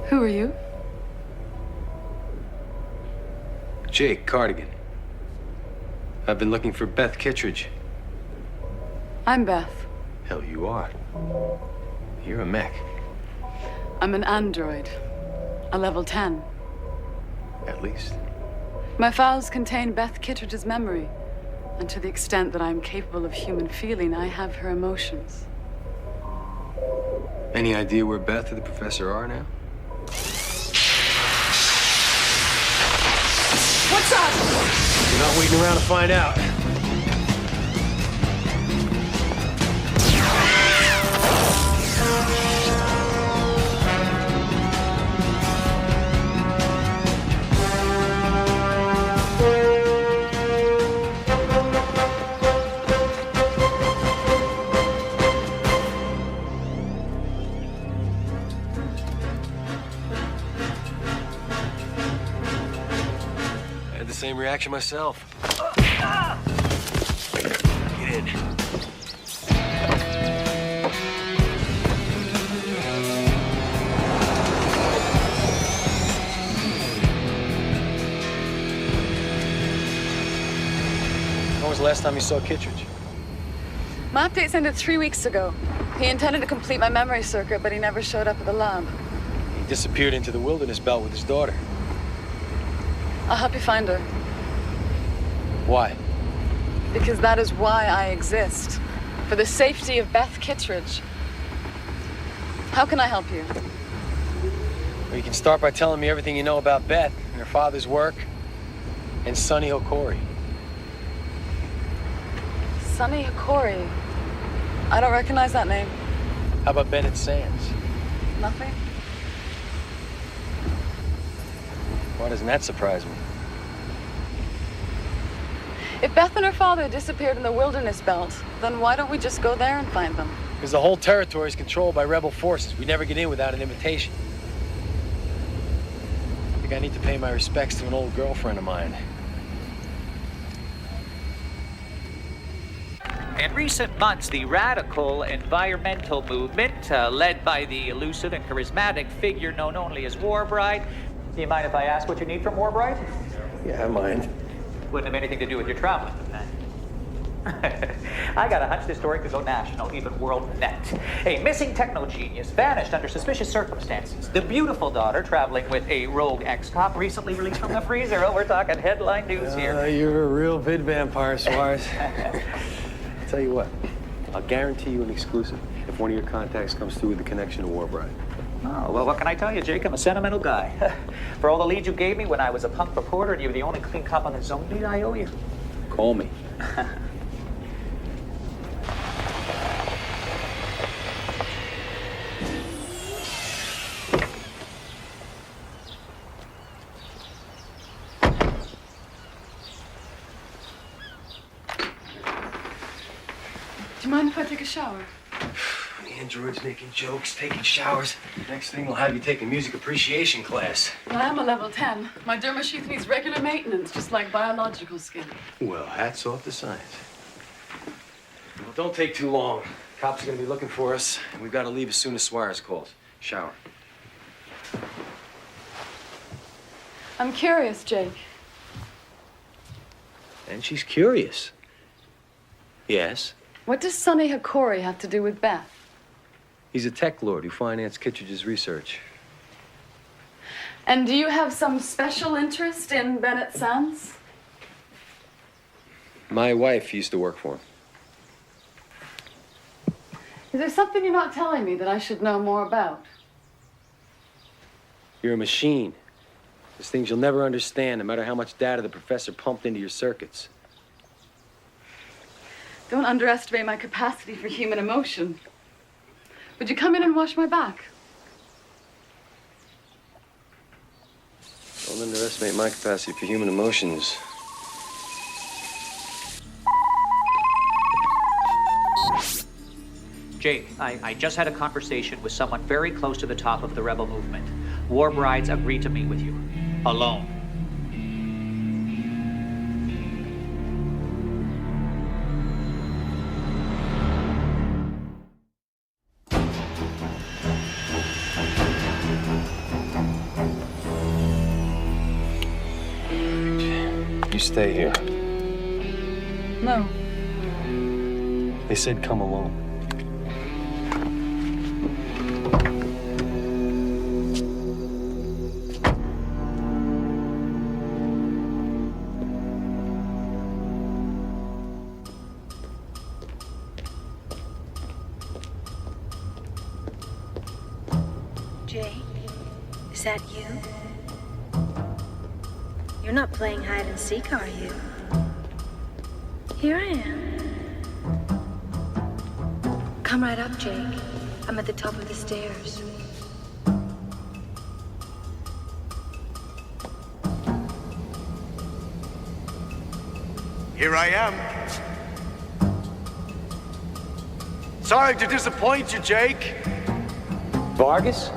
Who are you?
Jake Cardigan. I've been looking for Beth Kittredge.
I'm Beth.
Hell, you are. You're a mech.
I'm an android. A level 10.
At least.
My files contain Beth Kittredge's memory.
And to the extent that I'm capable of human feeling, I have her emotions.
Any idea where Beth and the professor are now?
What's up?
You're not waiting around to find out. Same reaction myself. Get in. When was the last time you saw Kittredge?
My updates ended 3 weeks ago. He intended to complete my memory circuit, but he never showed up at the lab.
He disappeared into the wilderness belt with his daughter.
I'll help you find her.
Why?
Because that is why I exist. For the safety of Beth Kittredge. How can I help you?
Well, you can start by telling me everything you know about Beth and her father's work and Sonny Hokori.
Sonny Hokori? I don't recognize that name.
How about Bennett Sands?
Nothing.
Why doesn't that surprise me?
If Beth and her father disappeared in the wilderness belt, then why don't we just go there and find them?
Because the whole territory is controlled by rebel forces. We never get in without an invitation. I think I need to pay my respects to an old girlfriend of mine.
In recent months, the radical environmental movement, led by the elusive and charismatic figure known only as Warbride. Do you mind if I ask what you need from Warbride?
Yeah, I mind.
Wouldn't have anything to do with your traveling with that. I got a hunch this story could go national, even world net. A missing techno genius vanished under suspicious circumstances. The beautiful daughter traveling with a rogue ex-cop recently released from the freezer. Oh, we're talking headline news here.
You're a real vid vampire, Suarez. Tell you what, I'll guarantee you an exclusive if one of your contacts comes through with a connection to Warbride.
Oh, well, what can I tell you, Jake? I'm a sentimental guy. For all the leads you gave me when I was a punk reporter and you were the only clean cop on the zone beat, I owe you.
Call me.
Do you mind if I take a shower?
Androids making jokes, taking showers. Next thing we'll have you take a music appreciation class.
Well, I am a level 10. My derma sheath needs regular maintenance, just like biological skin.
Well, hats off to science. Well, don't take too long. Cops are gonna be looking for us, and we've got to leave as soon as Suarez calls. Shower.
I'm curious, Jake.
And she's curious. Yes?
What does Sonny Hokori have to do with Beth?
He's a tech lord who financed Kittredge's research.
And do you have some special interest in Bennett Sands?
My wife used to work for him.
Is there something you're not telling me that I should know more about?
You're a machine. There's things you'll never understand, no matter how much data the professor pumped into your circuits.
Don't underestimate my capacity for human emotion. Would you come in and wash my back?
Don't underestimate my capacity for human emotions.
Jake, I just had a conversation with someone very close to the top of the rebel movement. Warbride's agreed to meet with you. Alone.
You stay here.
No.
They said come alone.
that you? You're not playing hide and seek, are you? Here I am. Come right up, Jake. I'm at the top of the stairs.
Here I am. Sorry to disappoint you, Jake.
Vargas?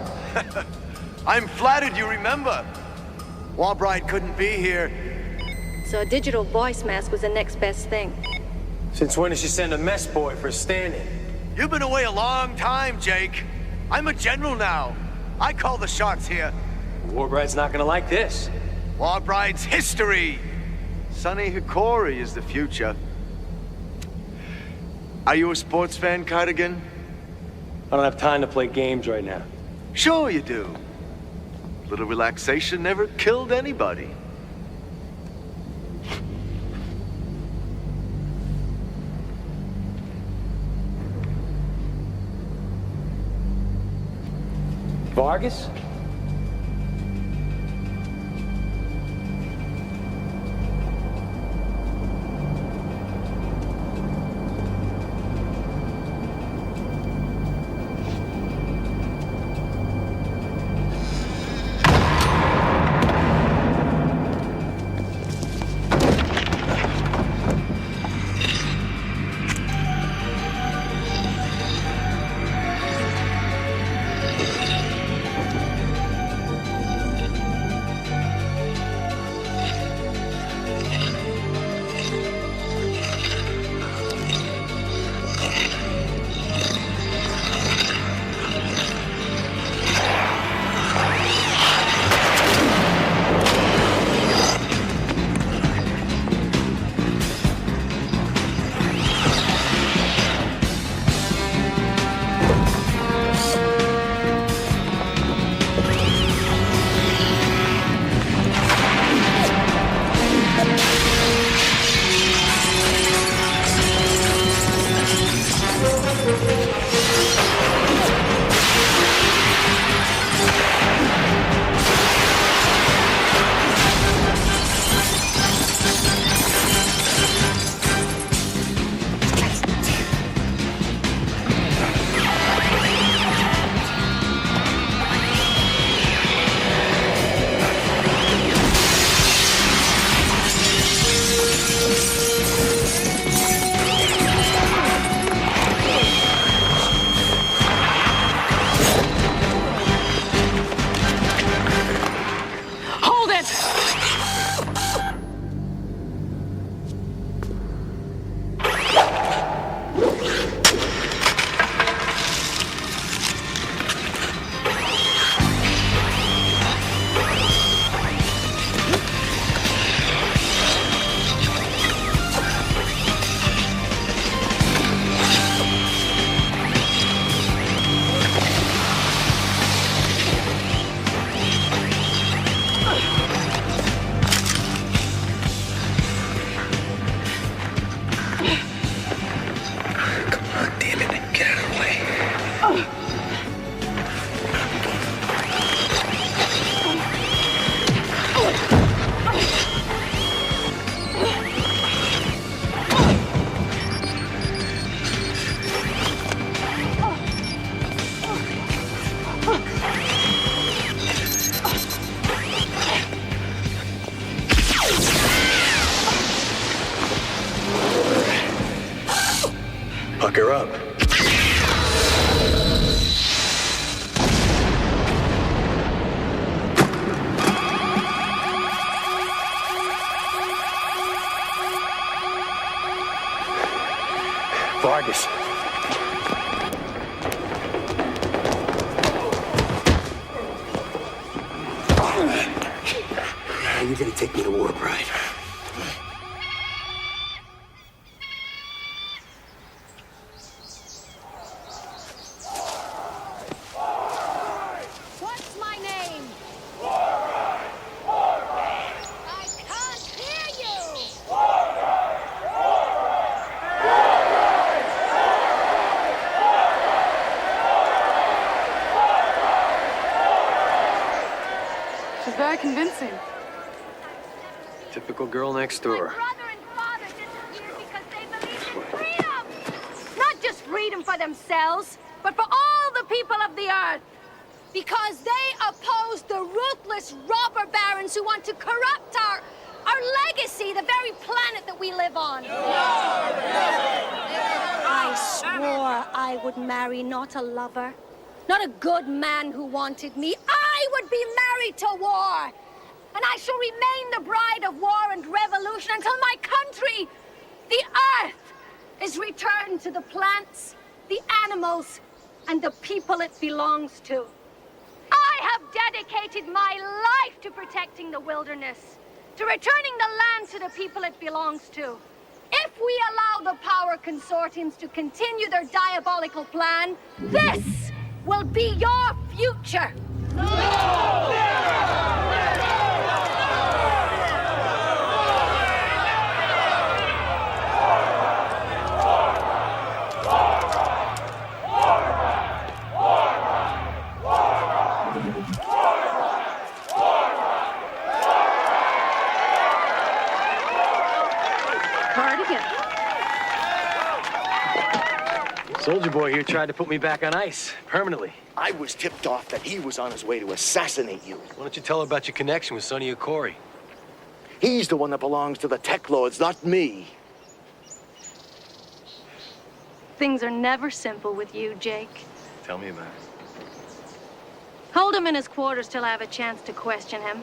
I'm flattered you remember. Warbride couldn't be here.
So a digital voice mask was the next best thing.
Since when did she send a mess boy for a stand-in?
You've been away a long time, Jake. I'm a general now. I call the shots here.
Warbride's not gonna like this.
Warbride's history. Sonny Hikori is the future. Are you a sports fan, Cardigan?
I don't have time to play games right now.
Sure you do. Little relaxation never killed anybody.
Vargas? Pucker up. Vargas. You're gonna take me to Warbride.
What's my name? I can't hear you!
convincing.
Typical girl next door.
Not just freedom for themselves, but for all the people of the earth. Because they oppose the ruthless robber barons who want to corrupt our legacy, the very planet that we live on. I swore I would marry not a lover, not a good man who wanted me. I would be married to war. And I shall remain the bride of war and revolution until my country, the earth, is returned to the plants, the animals, and the people it belongs to. I have dedicated my life to protecting the wilderness, to returning the land to the people it belongs to. If we allow the power consortiums to continue their diabolical plan, this will be your future.
Soldier boy here tried to put me back on ice, permanently.
I was tipped off that he was on his way to assassinate you.
Why don't you tell her about your connection with Sonny Okori?
He's the one that belongs to the Tech Lords, not me.
Things are never simple with you, Jake.
Tell me about it.
Hold him in his quarters till I have a chance to question him.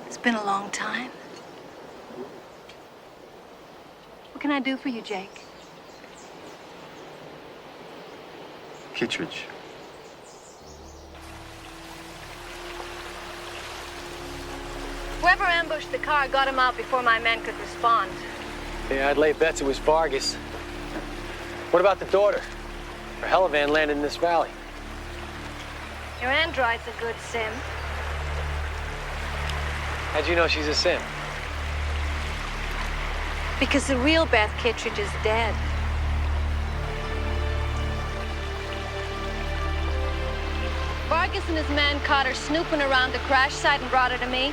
It's been a long time. What can I do for you, Jake?
Kittredge.
Whoever ambushed the car got him out before my men could respond.
Yeah, I'd lay bets it was Vargas. What about the daughter? Her helivan landed in this valley.
Your android's a good sim.
How'd you know she's a sim?
Because the real Beth Kittredge is dead. Vargas and his men caught her snooping around the crash site and brought her to me.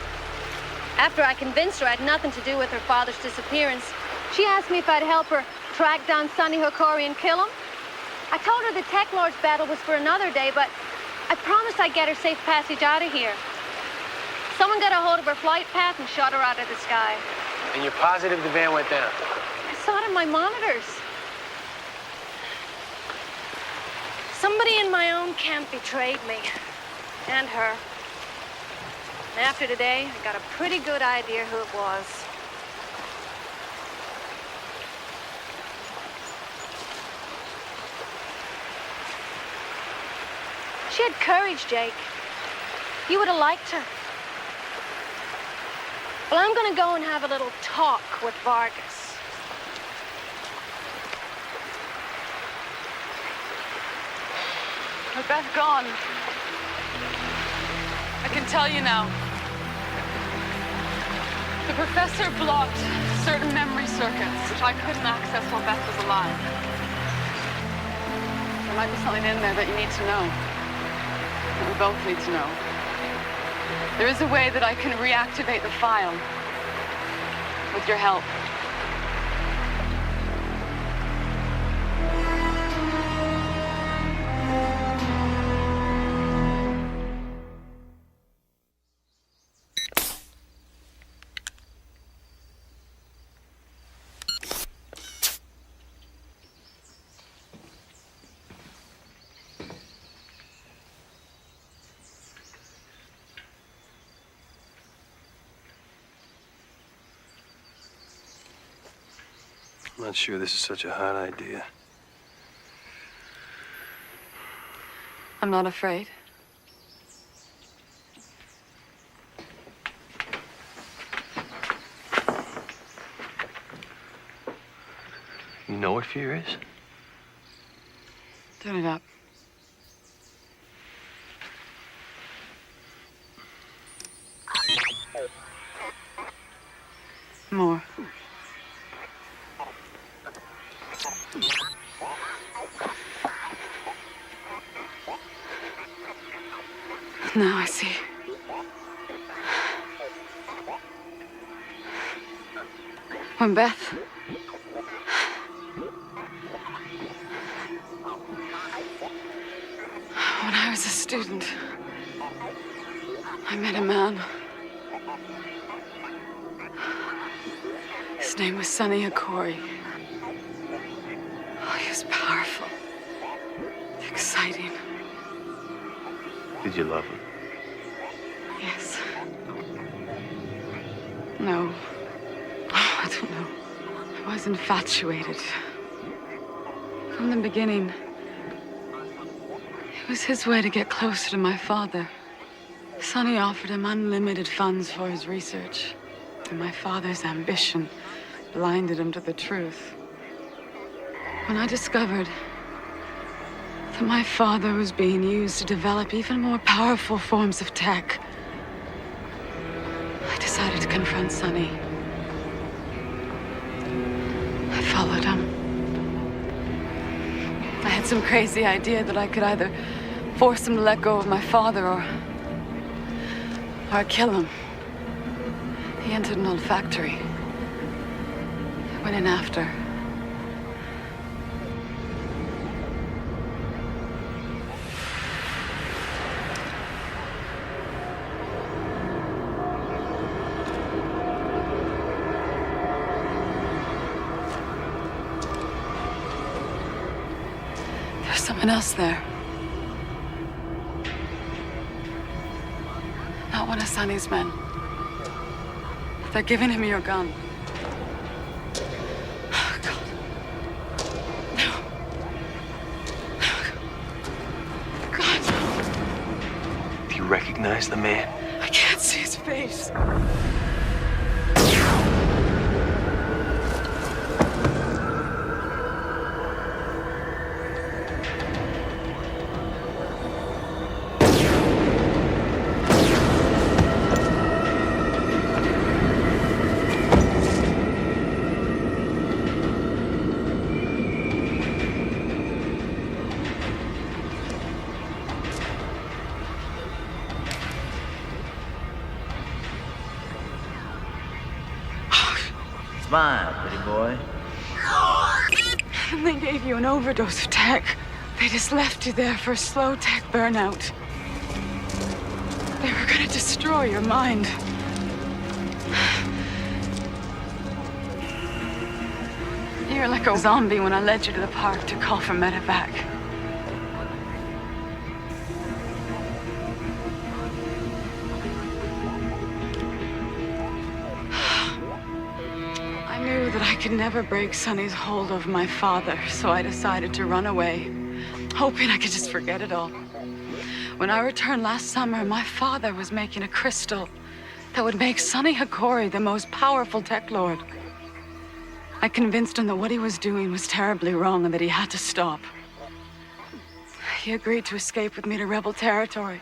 After I convinced her I had nothing to do with her father's disappearance, she asked me if I'd help her track down Sonny Okori and kill him. I told her the Tech Lord's battle was for another day, but I promised I'd get her safe passage out of here. Someone got a hold of her flight path and shot her out of the sky.
And you're positive the van went down?
I saw it in my monitors. Somebody in my own camp betrayed me. And her. And after today, I got a pretty good idea who it was. She had courage, Jake. You would have liked her. Well, I'm gonna go and have a little talk with Vargas.
With Beth gone, I can tell you now. The professor blocked certain memory circuits, which I couldn't access while Beth was alive. There might be something in there that you need to know. That we both need to know. There is a way that I can reactivate the file with your help.
I'm not sure this is such a hot idea.
I'm not afraid.
You know what fear is?
Turn it up. Now I see. When Beth... When I was a student, I met a man. His name was Sonny Akori. Oh, he was powerful, exciting.
Did you love him?
Yes. No. Oh, I don't know. I was infatuated. From the beginning, it was his way to get closer to my father. Sonny offered him unlimited funds for his research, and my father's ambition blinded him to the truth. When I discovered that my father was being used to develop even more powerful forms of tech, I decided to confront Sonny. I followed him. I had some crazy idea that I could either force him to let go of my father or kill him. He entered an old factory. I went in after. There's someone else there. Not one of Sonny's men. They're giving him your gun. Oh, God. No. God.
Do you recognize the man?
I can't see his face.
Smile, pretty boy.
And they gave you an overdose of tech. They just left you there for a slow tech burnout. They were gonna destroy your mind. You're like a zombie when I led you to the park to call for medevac. I knew that I could never break Sonny's hold of my father, so I decided to run away, hoping I could just forget it all. When I returned last summer, my father was making a crystal that would make Sonny Akori the most powerful tech lord. I convinced him that what he was doing was terribly wrong and that he had to stop. He agreed to escape with me to rebel territory.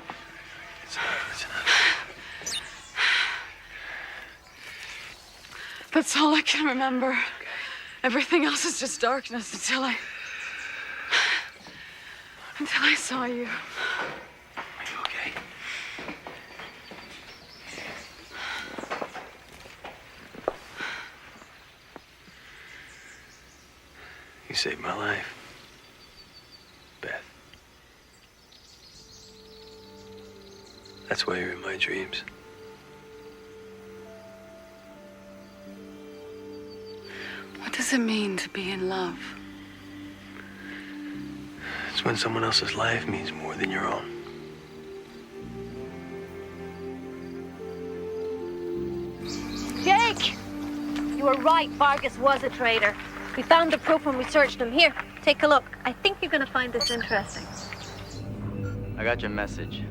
That's all I can remember. Everything else is just darkness until I saw you.
Are you okay? You saved my life, Beth. That's why you're in my dreams.
What does it mean to be in love?
It's when someone else's life means more than your own.
Jake! You were right, Vargas was a traitor. We found the proof when we searched him. Here, take a look. I think you're gonna find this interesting.
I got your message.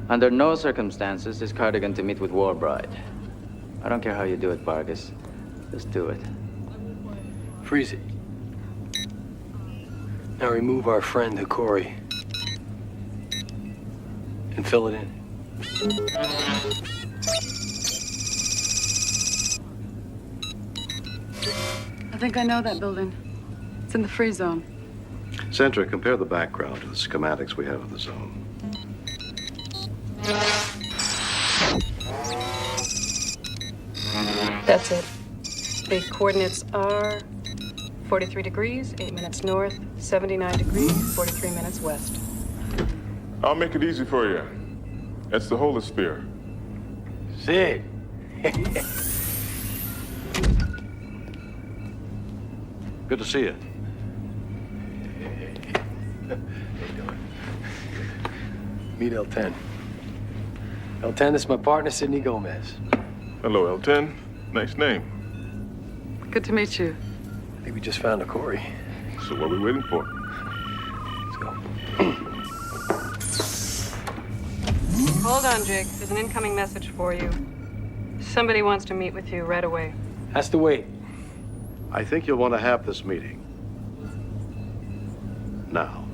Under no circumstances is Cardigan to meet with War Bride. I don't care how you do it, Vargas. Just do it.
Freeze it. Now remove our friend Akori and fill it in.
I think I know that building. It's in the free zone.
Sandra, compare the background to the schematics we have of the zone.
That's it. The coordinates are 43 degrees, 8 minutes north, 79 degrees, 43 minutes west.
I'll make it easy for you. It's the holosphere.
Sid.
Good to see you.
Meet L10. L10, this is my partner, Sidney Gomez.
Hello, L10. Nice name.
Good to meet you.
I think we just found a Corey.
So what are we waiting for?
Let's go.
Hold on, Jake. There's an incoming message for you. Somebody wants to meet with you right away.
Has to wait.
I think you'll want to have this meeting. Now.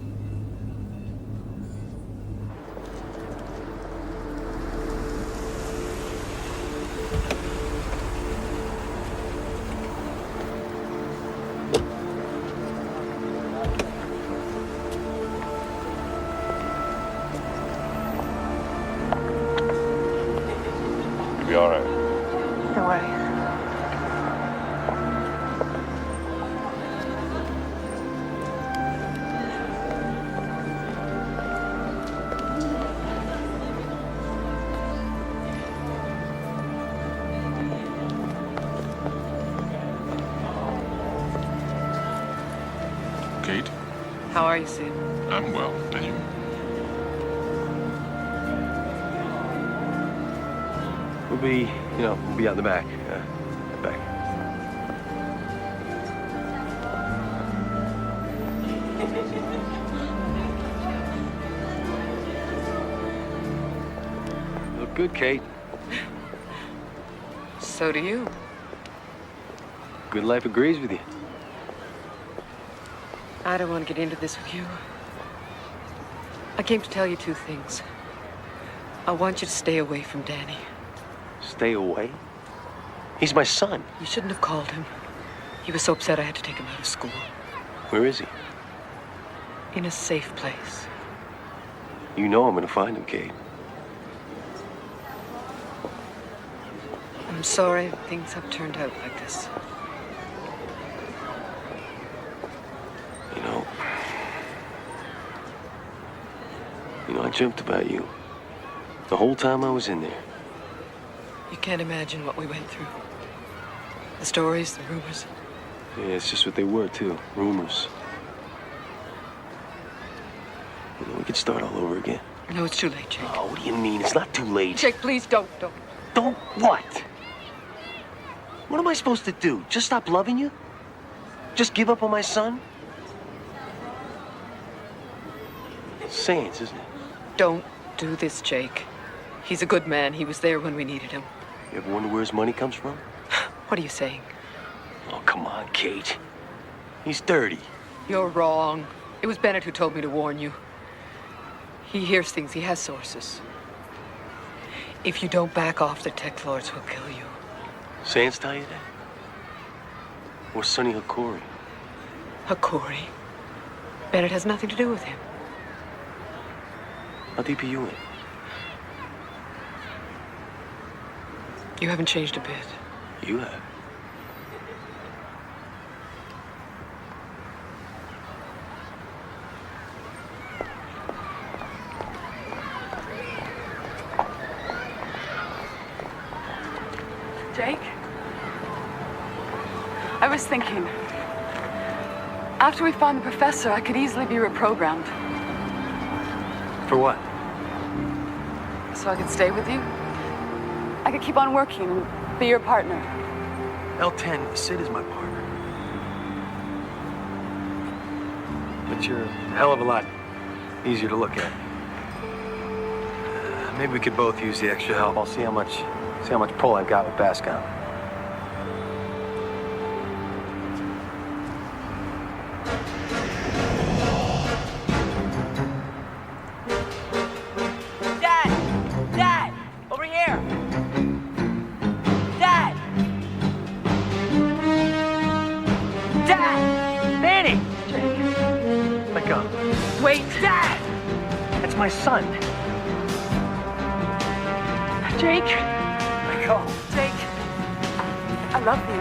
You'll be all right.
No way.
Kate,
How are you, Sid?
I'm well. And you?
We'll be out in the back. Back. Look good, Kate.
So do you.
Good life agrees with you.
I don't want to get into this with you. I came to tell you two things. I want you to stay away from Danny.
Stay away? He's my son.
You shouldn't have called him. He was so upset I had to take him out of school.
Where is he?
In a safe place.
You know I'm gonna find him, Kate.
I'm sorry things have turned out like this.
I dreamt about you. The whole time I was in there.
You can't imagine what we went through. The stories, the rumors.
Yeah, it's just what they were, too. Rumors. We could start all over again.
No, it's too late, Jake.
Oh, what do you mean? It's not too late.
Jake, please don't.
Don't what? What am I supposed to do? Just stop loving you? Just give up on my son? Sands, isn't it?
Don't do this, Jake. He's a good man. He was there when we needed him.
You ever wonder where his money comes from?
What are you saying?
Oh, come on, Kate. He's dirty.
You're wrong. It was Bennett who told me to warn you. He hears things. He has sources. If you don't back off, the tech lords will kill you.
Sands tell you that? Or Sonny Hakori?
Hakori? Bennett has nothing to do with him.
How deep are you in?
You haven't changed a bit.
You have.
Jake? I was thinking, after we found the professor, I could easily be reprogrammed.
For what?
So I could stay with you? I could keep on working and be your partner.
L10, Sid is my partner. But you're a hell of a lot easier to look at. Maybe we could both use the extra help. I'll see how much pull I've got with Bascom.
Dad! Over here! Dad! Dad! Manny!
Let go.
Wait, Dad!
That's my son.
Jake.
Let go.
Jake. I love you.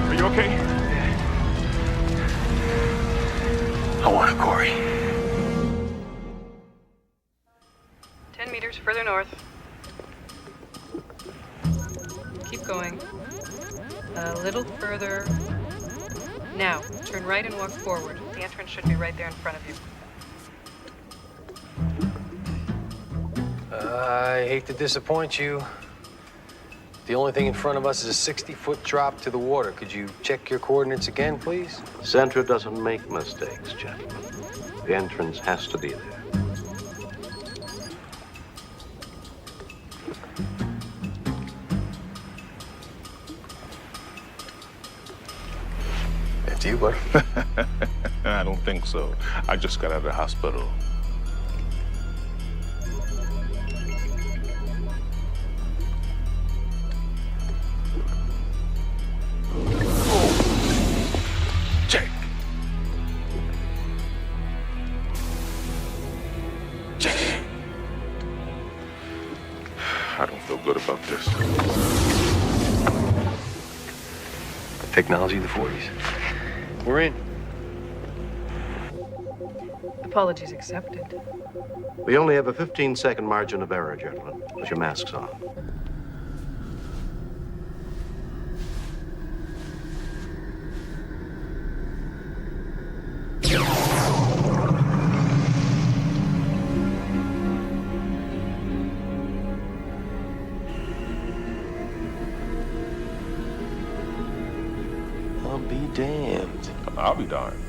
Are you okay?
I want it, Corey.
10 meters further north. Keep going. A little further. Now, turn right and walk forward. The entrance should be right there in front of you.
I hate to disappoint you. The only thing in front of us is a 60-foot drop to the water. Could you check your coordinates again, please?
Centra doesn't make mistakes, gentlemen. The entrance has to be there.
That's you, bud.
I don't think so. I just got out of the hospital. Jake! Jake! I don't feel good about this.
Technology of the 40s. We're in.
Apologies accepted.
We only have a 15-second margin of error, gentlemen. Put your masks on.
I'll be damned.
I'll be darned.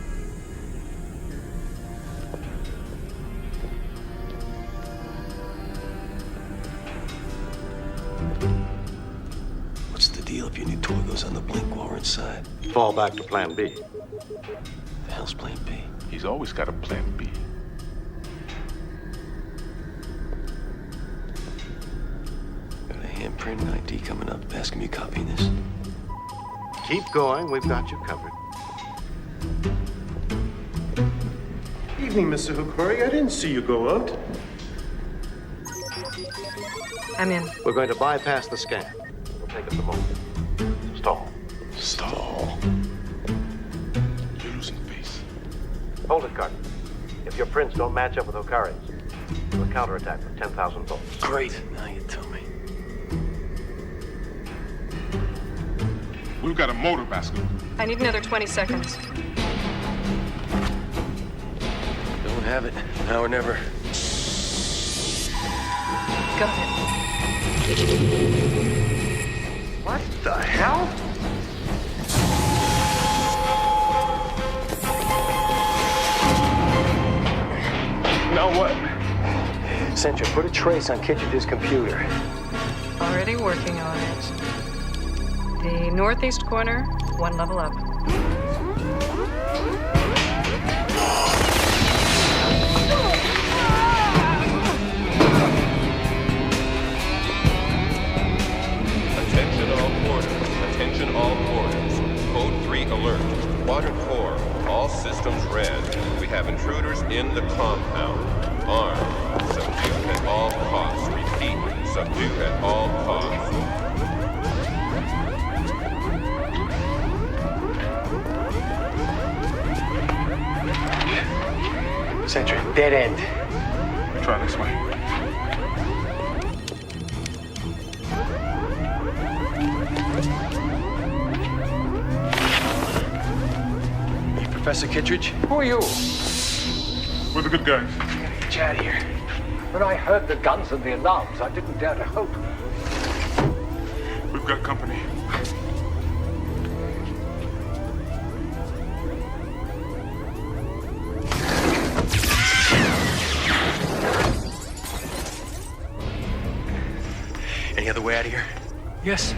What's the deal if your new toy goes on the blink while we're inside?
Fall back to plan B.
The hell's plan B?
He's always got a plan B.
Got a handprint and ID coming up. Asking me to copy this.
Keep going. We've got you covered.
Evening, Mr. Hukuri. I didn't see you go out.
I'm in.
We're going to bypass the scan. It'll take us a moment. Stall.
Stall. You're losing face.
Hold it, Carter. If your prints don't match up with Okari's, we'll counterattack with 10,000 volts.
Great. Now you tell me.
We've got a motor basket.
I need another 20 seconds.
Don't have it. Now or never.
Got it.
What the hell?
Now what?
Centra, put a trace on Kittredge's computer.
Already working on it. The northeast corner, one level up.
Attention all quarters. Attention all quarters. Code 3 alert. Quadrant 4. All systems red. We have intruders in the compound. Armed. Subdue at all costs. Repeat. Subdue at all costs.
Centra, dead end.
Try this way.
Hey, Professor Kittredge?
Who are you?
We're the good guys.
Get you out of here.
When I heard the guns and the alarms, I didn't dare to hope.
We've got company.
Any other way out of here?
Yes,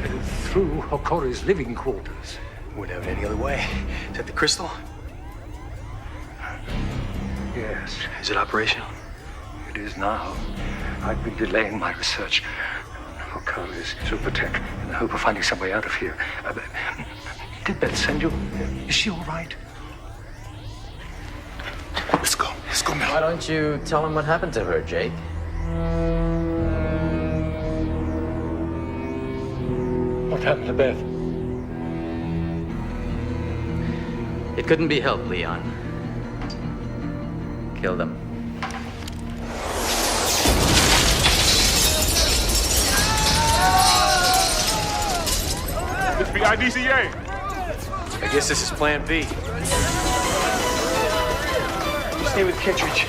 through Hokori's living quarters.
Wouldn't have it any other way. Is that the crystal?
Yes.
Is it operational?
It is now. I've been delaying my research on Okami's super tech in the hope of finding some way out of here. Did Beth send you? Is she all right?
Let's go. Let's go now.
Why don't you tell him what happened to her, Jake?
What happened to Beth?
It couldn't be helped, Leon. Kill them.
This be IDCA.
I guess this is Plan B. Stay with Kittredge.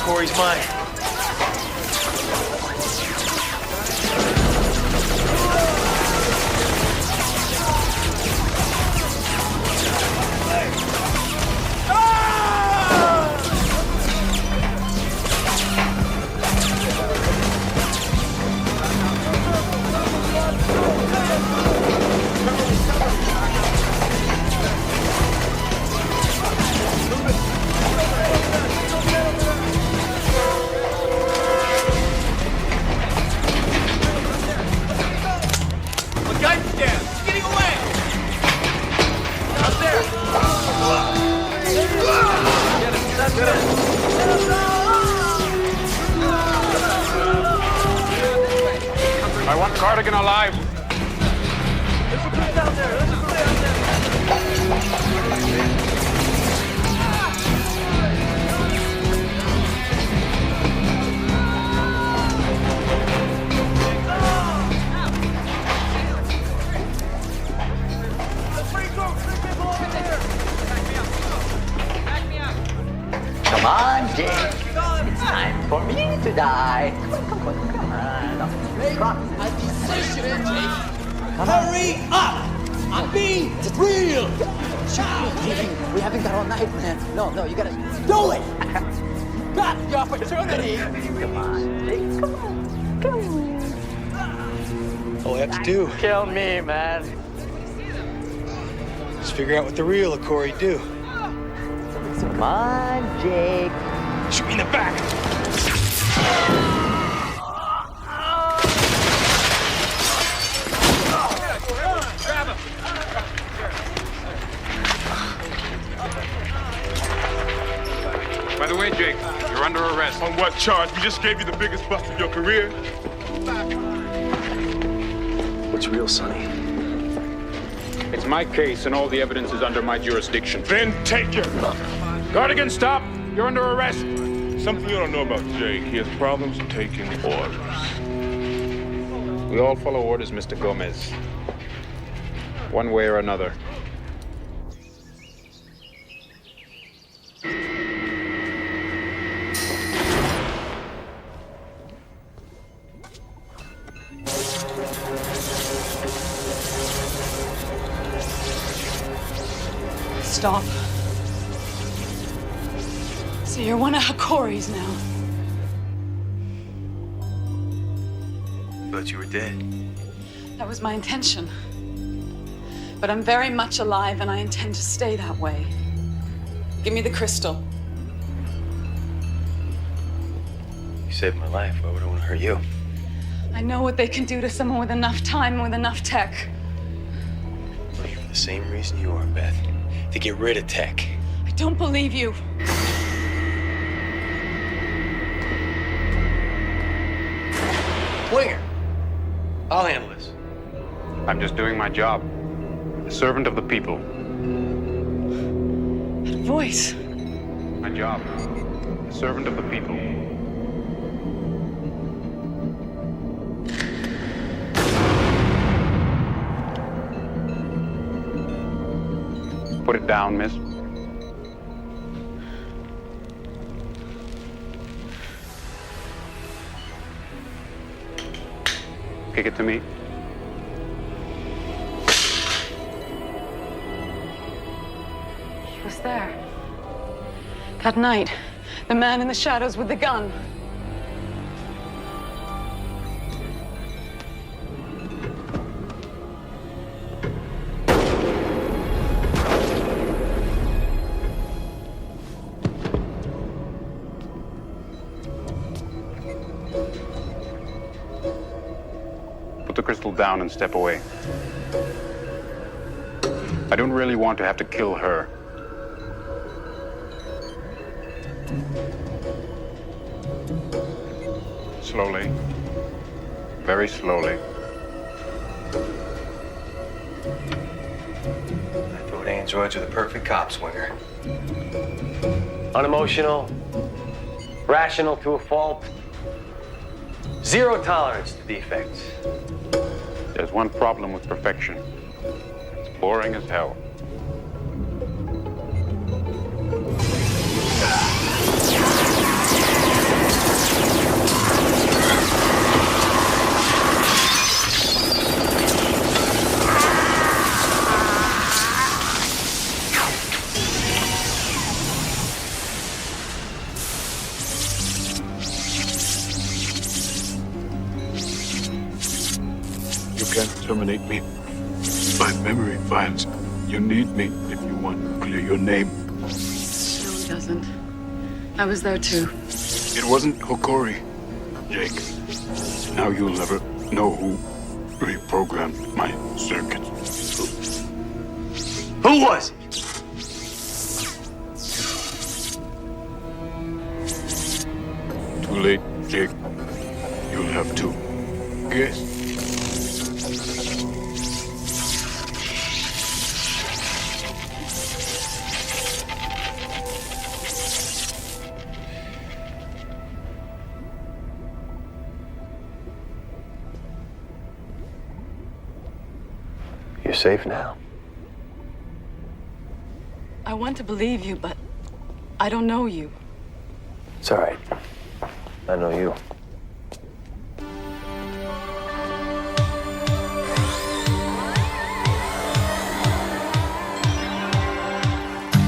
Corey's mine.
I want Cardigan alive.
Come on, Jake. It's time for me to die. Come on.
A decision, Jake. Hurry up! I mean, it's real.
We haven't got all night, man. No, you gotta
Do it. Got the opportunity.
Come on, Jake. Come on.
All we have to do
Kill me, man.
is figure out what the real Corey do.
Come on, Jake.
Shoot me in the back.
By the way, Jake, you're under arrest.
On what charge? We just gave you the biggest bust of your career.
What's real, Sonny?
It's my case, and all the evidence is under my jurisdiction.
Then take your...
Cardigan, stop! You're under arrest.
Something you don't know about Jake. He has problems taking orders.
We all follow orders, Mr. Gomez. One way or another.
Stop. So you're one of Corey's now.
Thought you were dead.
That was my intention. But I'm very much alive and I intend to stay that way. Give me the crystal.
You saved my life. Why would I want to hurt you?
I know what they can do to someone with enough time and with enough tech.
Well, you're for the same reason you are, Beth. To get rid of tech.
I don't believe you.
Winger. I'll handle this.
I'm just doing my job. A servant of the people.
That voice.
My job. A servant of the people. Put it down, miss. Kick it to me.
He was there. That night, the man in the shadows with the gun.
Put the crystal down and step away. I don't really want to have to kill her. Slowly. Very slowly.
I thought androids are the perfect cop, Swinger. Unemotional, rational to a fault, zero tolerance to defects.
There's one problem with perfection. It's boring as hell.
You can't terminate me. My memory files. You need me if you want to clear your name.
No, he doesn't. I was there too.
It wasn't Hokori, Jake. Now you'll never know who reprogrammed my circuits.
Who was it?
Too late, Jake. You'll have to guess.
You're safe now.
I want to believe you, but I don't know you.
It's all right. I know you.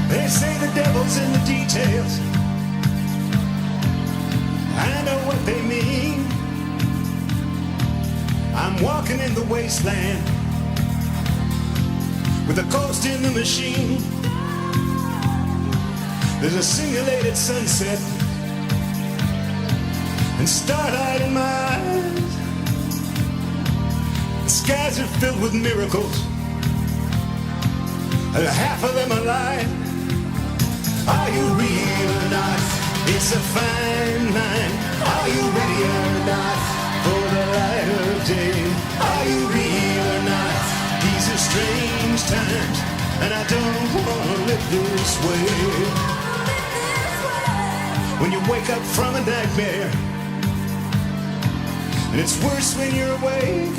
They say the devil's in the details. I know what they mean. I'm walking in the wasteland with a ghost in the machine. There's a simulated sunset and starlight in my eyes. The skies are filled with miracles, and half of them are lies. Are you real or not? It's a fine line. Are you ready or not for the light of day? Are you real or not? These are strange times, and I don't want to live this way. When you wake up from a nightmare, and it's worse when you're awake,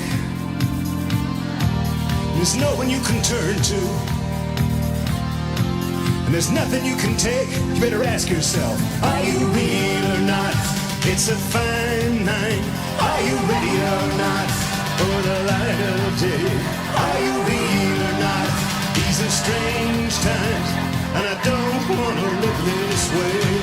and there's no one you can turn to, and there's nothing you can take. You better ask yourself, are you real or not? It's a fine line. Are you ready or not for the light of day? Are you real or not? These are strange times, and I don't want to live this way.